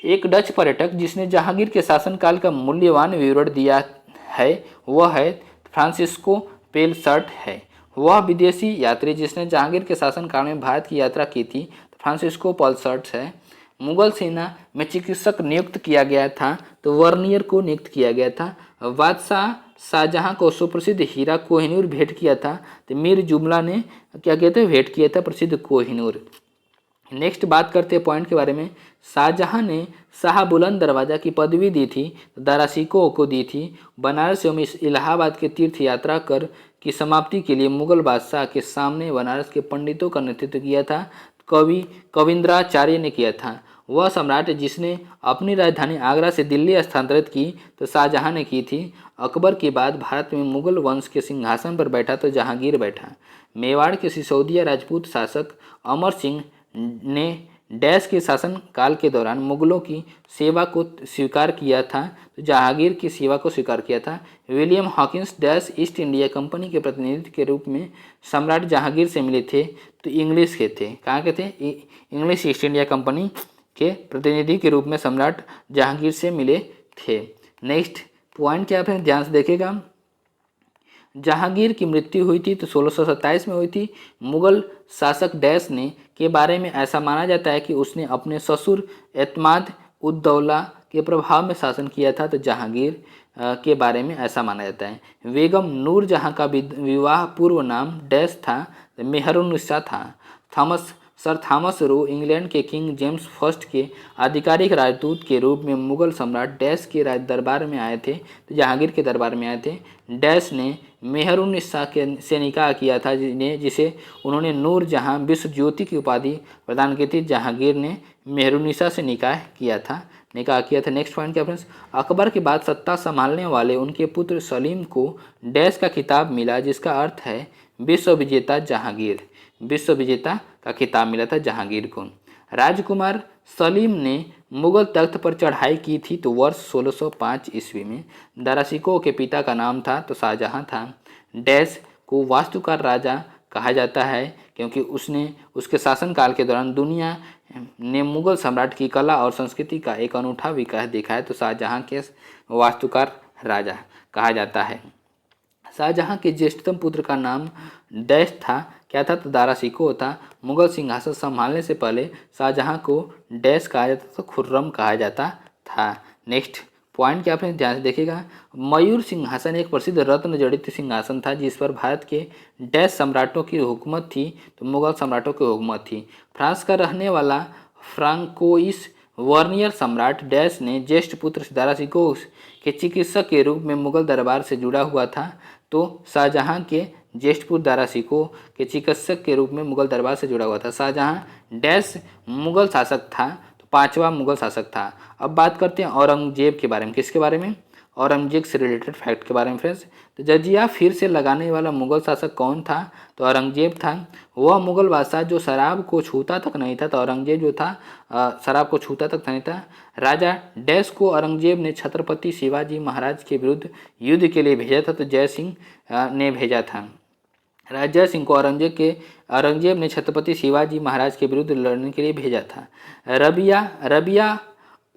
एक डच पर्यटक जिसने जहांगीर के शासनकाल का मूल्यवान विवरण दिया है वह है फ्रांसिस्को पेलसर्ट है। वह विदेशी यात्री जिसने जहांगीर के शासनकाल में भारत की यात्रा की थी फ्रांसिस्को पेलसर्ट है। मुगल सेना में चिकित्सक नियुक्त किया गया था तो वर्नियर को नियुक्त किया गया था। बादशाह शाहजहां को सुप्रसिद्ध हीरा कोहिनूर भेंट किया था तो मीर जुमला ने क्या किया था, भेंट किया था प्रसिद्ध कोहिनूर। नेक्स्ट बात करते हैं पॉइंट के बारे में। शाहजहां ने शाह बुलंद दरवाजा की पदवी दी थी तो दारा सिकोह को दी थी। बनारस एवं इलाहाबाद के तीर्थ यात्रा कर की समाप्ति के लिए मुगल बादशाह के सामने बनारस के पंडितों का नेतृत्व किया था। कविंद्राचार्य ने किया था। वह सम्राट जिसने अपनी राजधानी आगरा से दिल्ली स्थानांतरित की तो शाहजहां ने की थी। अकबर के बाद भारत में मुगल वंश के सिंहासन पर बैठा तो जहांगीर बैठा। मेवाड़ के सिसोदिया राजपूत शासक अमर सिंह ने डैश के शासन काल के दौरान मुगलों की सेवा को स्वीकार किया था तो जहांगीर की सेवा को स्वीकार किया था। William Hawkins dash east India company के प्रतिनिधि के रूप में सम्राट जहांगीर से मिले थे तो इंग्लिश के थे। कहाँ के थे? इंग्लिश ईस्ट इंडिया कंपनी के प्रतिनिधि के रूप में सम्राट जहांगीर से मिले थे। नेक्स्ट पॉइंट क्या है, ध्यान से देखेगा। जहांगीर की मृत्यु हुई थी तो 1627 में हुई थी। मुगल शासक डैश ने के बारे में ऐसा माना जाता है कि उसने अपने ससुर एतमाद उद्दौला के प्रभाव में शासन किया था तो जहांगीर के बारे में ऐसा माना जाता है। बेगम नूरजहां का विवाह पूर्व नाम डैश था, मेहरुन्निसा था। सर थॉमस रो इंग्लैंड के किंग जेम्स फर्स्ट के आधिकारिक राजदूत के रूप में मुगल सम्राट डैश के राज दरबार में आए थे तो जहांगीर के दरबार में आए थे। डैश ने मेहरुन्निसा से निकाह किया था जिसे उन्होंने नूरजहां विश्व ज्योति की उपाधि प्रदान की थी। जहांगीर ने मेहरुन्निसा से निकाह किया था। नेक्स्ट पॉइंट क्या फ्रेंड्स, अकबर के बाद सत्ता संभालने वाले उनके पुत्र सलीम को डैश का खिताब मिला जिसका अर्थ है विश्व विजेता जहांगीर। विश्व विजेता का खिताब मिला था जहांगीर को। राजकुमार सलीम ने मुगल तख्त पर चढ़ाई की थी तो वर्ष 1605 ईस्वी में। दारा सिकोह के पिता का नाम था तो शाहजहां था। डैश को वास्तुकार राजा कहा जाता है क्योंकि उसके शासनकाल के दौरान दुनिया ने मुगल सम्राट की कला और संस्कृति का एक अनूठा विकास देखा है तो शाहजहां के वास्तुकार राजा कहा जाता है। शाहजहां के ज्येष्ठतम पुत्र का नाम डैश था, क्या था? तो दारा सिकोह था। मुगल सिंहासन संभालने से पहले शाहजहां को डैश कहा जाता तो खुर्रम कहा जाता था। नेक्स्ट पॉइंट क्या आपने ध्यान से देखेगा। मयूर सिंहासन एक प्रसिद्ध रत्न जड़ित सिंहासन था जिस पर भारत के डैश सम्राटों की हुकूमत थी तो मुगल सम्राटों की हुकूमत थी। फ्रांस का रहने वाला फ्रांकोइस वर्नियर सम्राट डैश ने ज्येष्ठ पुत्र दारा सिकोह के चिकित्सक के रूप में मुगल दरबार से जुड़ा हुआ था तो शाहजहां के ज्येष्ठ पुत्र दारा सिकोह के चिकित्सक के रूप में मुगल दरबार से जुड़ा हुआ था। शाहजहां डैश मुगल शासक था तो 5वां मुगल शासक था। अब बात करते हैं औरंगजेब के बारे में। किसके बारे में? औरंगजेब से रिलेटेड फैक्ट के बारे में फ्रेंड्स। तो जजिया फिर से लगाने वाला मुगल शासक कौन था? तो औरंगजेब था। वह मुगल बादशाह जो शराब को छूता तक नहीं था तो औरंगजेब जो था शराब को छूता तक नहीं था। राजा डैश को औरंगजेब ने छत्रपति शिवाजी महाराज के विरुद्ध युद्ध के लिए भेजा था तो जय सिंह ने भेजा था। राजा सिंह को औरंगजेब ने छत्रपति शिवाजी महाराज के विरुद्ध लड़ने के लिए भेजा था। रबिया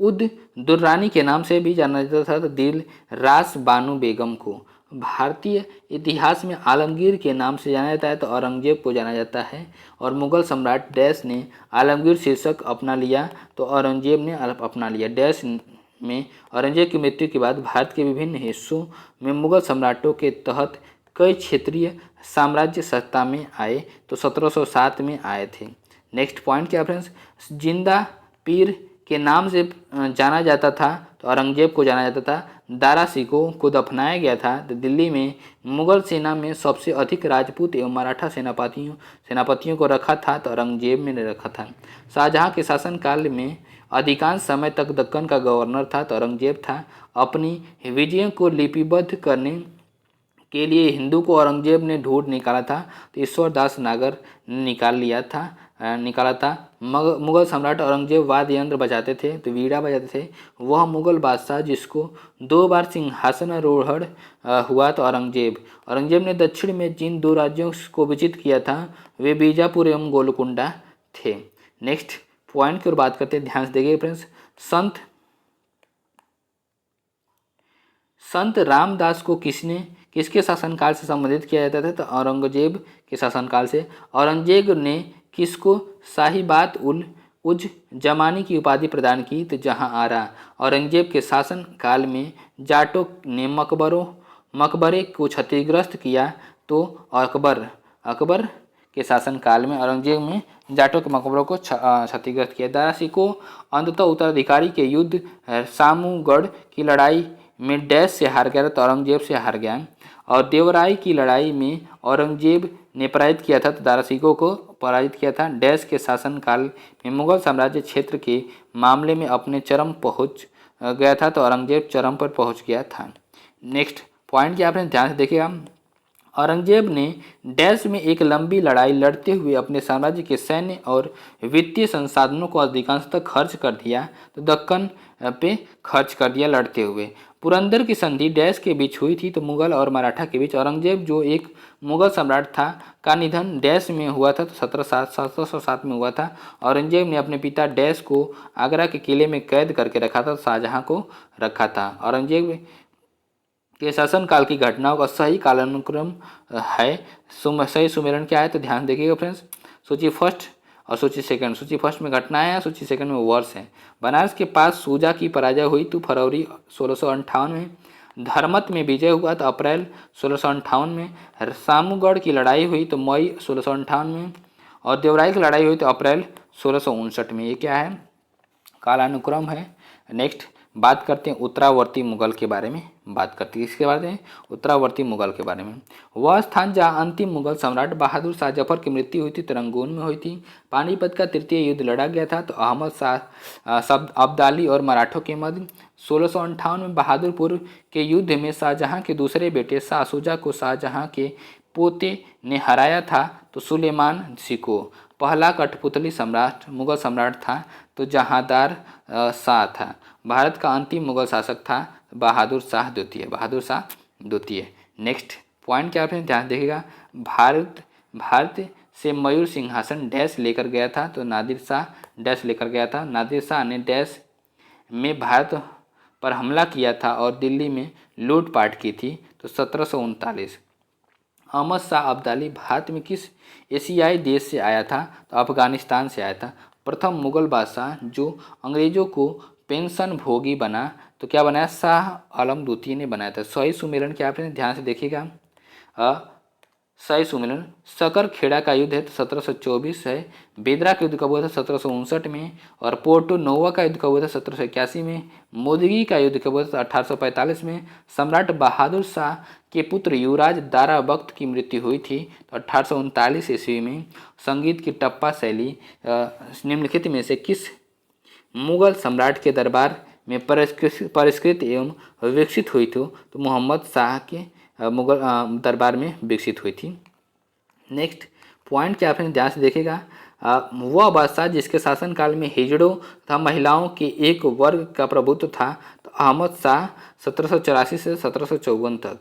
उद दुर्रानी के नाम से भी जाना जाता था तो दिल रास बानो बेगम को। भारतीय इतिहास में आलमगीर के नाम से जाना जाता है तो औरंगजेब को जाना जाता है। और मुगल सम्राट डैश ने आलमगीर शीर्षक अपना लिया तो औरंगजेब ने अपना लिया। डैश में औरंगजेब की मृत्यु के बाद भारत के विभिन्न हिस्सों में मुगल सम्राटों के तहत कई क्षेत्रीय साम्राज्य सत्ता में आए तो 1707 में आए थे। नेक्स्ट पॉइंट क्या फ्रेंड्स, जिंदा पीर के नाम से जाना जाता था तो औरंगजेब को जाना जाता था। दारा सिकोह को दफनाया गया था तो दिल्ली में मुगल सेना में सबसे अधिक राजपूत एवं मराठा सेनापतियों को रखा था तो औरंगजेब ने रखा था। शाहजहां के शासनकाल में अधिकांश समय तक दक्कन का गवर्नर था तो औरंगजेब था। अपनी विजयों को लिपिबद्ध करने के लिए हिंदू को औरंगजेब ने ढूंढ निकाला था तो ईश्वरदास नागर ने निकाला था। मुगल सम्राट औरंगजेब वाद्य यंत्र बजाते थे तो वीणा बजाते थे। वह मुगल बादशाह जिसको 2 बार सिंहासनारोहण हुआ तो औरंगजेब ने दक्षिण में जिन 2 राज्यों को विजित किया था वे बीजापुर एवं गोलकुंडा थे। नेक्स्ट पॉइंट की ओर बात करते हैं, ध्यान से देखिए फ्रेंड्स। संत रामदास को किसके शासनकाल से संबंधित किया जाता था? तो औरंगजेब के शासनकाल से। औरंगजेब ने किसको साहिबात उल उज जमानी की उपाधि प्रदान की? तो जहां आरा। औरंगजेब के शासन काल में जाटों ने मकबरे को क्षतिग्रस्त किया। तो अकबर के शासन काल में औरंगजेब में जाटों के मकबरों को क्षतिग्रस्त किया। दारा शिकोह अंततः उत्तराधिकारी के युद्ध सामूगढ़ की लड़ाई में डैश से हार गया था, तो औरंगजेब से हार गया। और देवराई की लड़ाई में औरंगजेब ने पराजित किया था, तो दारा शिकोह को पराजित किया था। डैश के शासनकाल में मुगल साम्राज्य क्षेत्र के मामले में अपने चरम पहुंच गया था, तो औरंगजेब चरम पर पहुंच गया था। नेक्स्ट पॉइंट क्या आपने ध्यान से देखिएगा। औरंगजेब ने डैश में एक लंबी लड़ाई लड़ते हुए अपने साम्राज्य के सैन्य और वित्तीय संसाधनों को अधिकांशतः खर्च कर दिया, तो दक्कन पे खर्च कर दिया लड़ते हुए। पुरंदर की संधि डैश के बीच हुई थी, तो मुगल और मराठा के बीच। औरंगजेब जो एक मुगल सम्राट था का निधन डैश में हुआ था, तो 1707 में हुआ था। औरंगजेब ने अपने पिता डैश को आगरा के किले में कैद करके रखा था, तो शाहजहां को रखा था। औरंगजेब के शासनकाल की घटनाओं का सही कालानुक्रम है। सही सुमेलन क्या है? तो ध्यान देखिएगा फ्रेंड्स। सूची फर्स्ट और सूची सेकंड। सूची फर्स्ट में घटनाएं हैं, सूची सेकंड में वर्ष है। बनारस के पास सूजा की पराजय हुई तो फरवरी 1658 में। धर्मत में विजय हुआ तो अप्रैल 1658 में। सामूगढ़ की लड़ाई हुई तो मई 1658 में। और देवराई की लड़ाई हुई तो अप्रैल 1659 में। ये क्या है? कालानुक्रम है। नेक्स्ट बात करते हैं उत्तरावर्ती मुगल के बारे में। बात करते हैं इसके बारे में, उत्तरावर्ती मुगल के बारे में। वह स्थान जहाँ अंतिम मुगल सम्राट बहादुर शाह जफर की मृत्यु हुई थी, रंगून में हुई थी। पानीपत का तृतीय युद्ध लड़ा गया था, तो अहमद शाह अब्दाली और मराठों के मध्य। 1658 में बहादुरपुर के युद्ध में शाहजहां के दूसरे बेटे शाह शुजा को शाहजहां के पोते ने हराया था, तो सुलेमान शिकोह। पहला कठपुतली सम्राट मुगल सम्राट था, तो जहांदार शाह था। भारत का अंतिम मुगल शासक था बहादुर शाह द्वितीय। नेक्स्ट पॉइंट क्या आपने ध्यान देखिएगा। भारत से मयूर सिंहासन डैश लेकर गया था, तो नादिर शाह डैश लेकर गया था। नादिर शाह ने डैश में भारत पर हमला किया था और दिल्ली में लूटपाट की थी, तो 1739। अहमद शाह अब्दाली भारत में किस एशियाई देश से आया था? तो अफगानिस्तान से आया था। प्रथम मुगल बादशाह जो अंग्रेजों को पेंशन भोगी बना, तो क्या बनाया? शाह आलम द्वितीय ने बनाया था। सही सुमेलन क्या आपने ध्यान से देखिएगा। सही सुमेलन सकर खेड़ा का युद्ध है, तो 1724 है। बेदरा का युद्ध कब हुआ था? 1759 में। और पोर्टो नोवा का युद्ध कब हुआ था? 1781 में। मोदगी का युद्ध कब हुआ था? 1845 में। सम्राट बहादुर शाह के पुत्र युवराज दारा बख्त की मृत्यु हुई थी, तो 1839 ईस्वी में। संगीत की टप्पा शैली निम्नलिखित में से किस मुगल सम्राट के दरबार में परिष्कृत एवं विकसित हुई थी? तो मोहम्मद शाह के मुगल दरबार में विकसित हुई थी। नेक्स्ट पॉइंट क्या आपने ध्यान से देखेगा। वह बादशाह जिसके शासनकाल में हिजड़ों तथा महिलाओं के एक वर्ग का प्रभुत्व था, तो अहमद शाह 1784 से 1754 तक।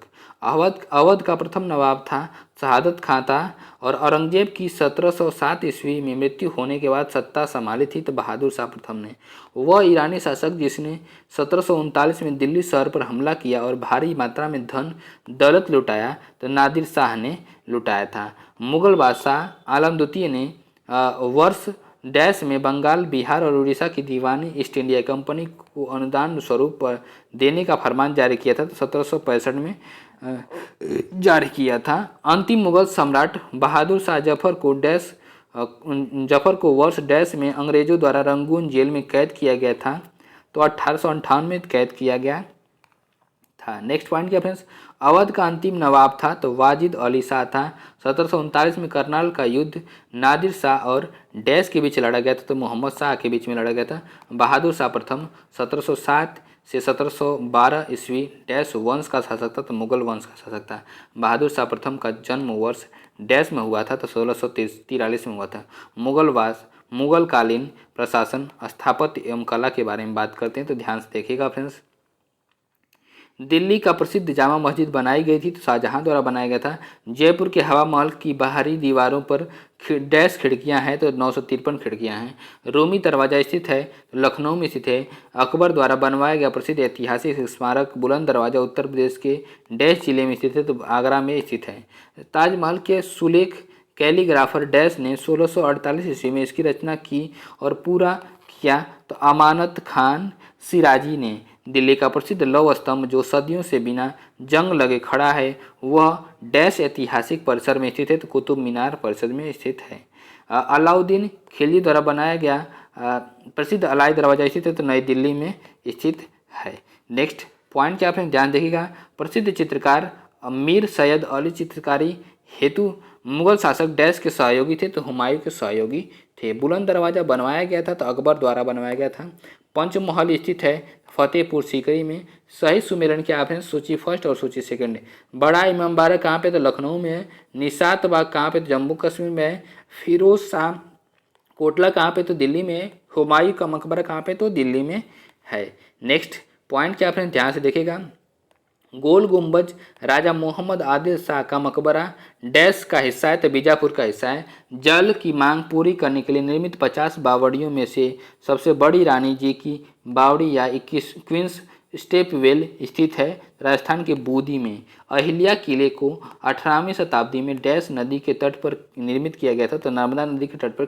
अवध का प्रथम नवाब था शहादत खां था। और औरंगजेब की 1707 ईस्वी में मृत्यु होने के बाद सत्ता संभाली थी, तो बहादुर शाह प्रथम ने। वह ईरानी शासक जिसने 1739 में दिल्ली शहर पर हमला किया और भारी मात्रा में धन दौलत लुटाया, तो नादिर शाह ने लुटाया था। मुगल बादशाह आलम द्वितीय ने वर्ष डैश में बंगाल, बिहार और उड़ीसा की दीवानी ईस्ट इंडिया कंपनी को अनुदान स्वरूप पर देने का फरमान जारी किया था, तो 1765 में जारी किया था। अंतिम मुगल सम्राट बहादुर शाह जफर को वर्ष डैश में अंग्रेजों द्वारा रंगून जेल में कैद किया गया था, तो 1858 में कैद किया गया था। नेक्स्ट पॉइंट क्या फ्रेंड्स। अवध का अंतिम नवाब था, तो वाजिद अली शाह था। 1739 में करनाल का युद्ध नादिर शाह और डैश के बीच लड़ा गया था, तो मोहम्मद शाह के बीच में लड़ा गया था। बहादुर शाह प्रथम 1707 से 1712 ईस्वी डैश वंश का शासक था, तो मुगल वंश का शासक था। बहादुर शाह प्रथम का जन्म वर्ष डैश में हुआ था, तो 1643 में हुआ था। मुगल कालीन प्रशासन, स्थापत्य एवं कला के बारे में बात करते हैं, तो ध्यान से देखिएगा फ्रेंड्स। दिल्ली का प्रसिद्ध जामा मस्जिद बनाई गई थी तो शाहजहां द्वारा बनाया गया था। जयपुर के हवा महल की बाहरी दीवारों पर डैश खिड़कियां हैं तो 953 खिड़कियां हैं। रोमी दरवाजा स्थित है तो लखनऊ में स्थित है। अकबर द्वारा बनवाया गया प्रसिद्ध ऐतिहासिक स्मारक बुलंद दरवाजा उत्तर प्रदेश के डैश जिले में स्थित है तो आगरा में स्थित है। ताजमहल के सुलेख कैलीग्राफर डैश ने 1648 ईस्वी में इसकी रचना की और पूरा किया तो अमानत खान सिराजी ने। दिल्ली का प्रसिद्ध लौह स्तंभ जो सदियों से बिना जंग लगे खड़ा है वह डैश ऐतिहासिक परिसर में स्थित है तो कुतुब मीनार परिसर में स्थित है। अलाउद्दीन खिलजी द्वारा बनाया गया प्रसिद्ध अलाई दरवाजा स्थित है तो नई दिल्ली में स्थित है। नेक्स्ट पॉइंट क्या आपने ध्यान देखिएगा, प्रसिद्ध चित्रकार मीर सैयद अली चित्रकारी हेतु मुगल शासक डैश के सहयोगी थे तो हुमायूं के सहयोगी थे। बुलंद दरवाजा बनवाया गया था तो अकबर द्वारा बनवाया गया था। पंचमहल स्थित है फतेहपुर सीकरी में। सही सुमेलन क्या आप हैं, सूची फर्स्ट और सूची सेकंड। बड़ा इमामबाड़ा कहाँ पे तो लखनऊ में है। निशात बाग कहाँ पे तो जम्मू कश्मीर में है। फिरोज शाह कोटला कहाँ पे तो दिल्ली में है। हुमायूं का मकबरा कहाँ पे तो दिल्ली में है। नेक्स्ट पॉइंट क्या आपने ध्यान से देखेगा, गोल गुंबज राजा मोहम्मद आदिल शाह का मकबरा डैश का हिस्सा है तो बीजापुर का हिस्सा है। जल की मांग पूरी करने के लिए निर्मित 50 बावड़ियों में से सबसे बड़ी रानी जी की बावड़ी या 21 क्वींस स्टेप वेल स्थित है राजस्थान के बूंदी में। अहिल्या किले को 18वीं शताब्दी में डैश नदी के तट पर निर्मित किया गया था तो नर्मदा नदी के तट पर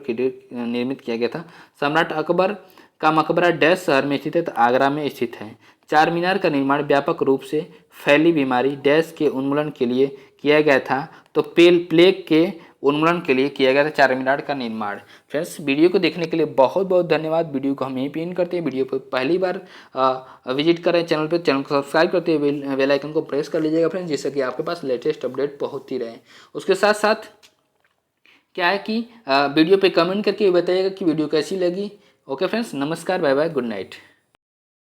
निर्मित किया गया था। सम्राट अकबर का मकबरा डैश शहर में स्थित है तो आगरा में स्थित है। चार मीनार का निर्माण व्यापक रूप से फैली बीमारी डैश के उन्मूलन के लिए किया गया था तो प्लेग के उन्मूलन के लिए किया गया था चार मीनार का निर्माण। फ्रेंड्स वीडियो को देखने के लिए बहुत बहुत धन्यवाद। वीडियो को हम यहीं पे एंड करते हैं। वीडियो पर पहली बार विजिट कर रहे हैं चैनल पे, चैनल को सब्सक्राइब करते हुए बेल आइकन को प्रेस कर लीजिएगा फ्रेंड्स, जिससे कि आपके पास लेटेस्ट अपडेट पहुँचती रहे। उसके साथ साथ क्या है कि वीडियो पे कमेंट करके बताइएगा कि वीडियो कैसी लगी। ओके फ्रेंड्स, नमस्कार, बाय बाय, गुड नाइट।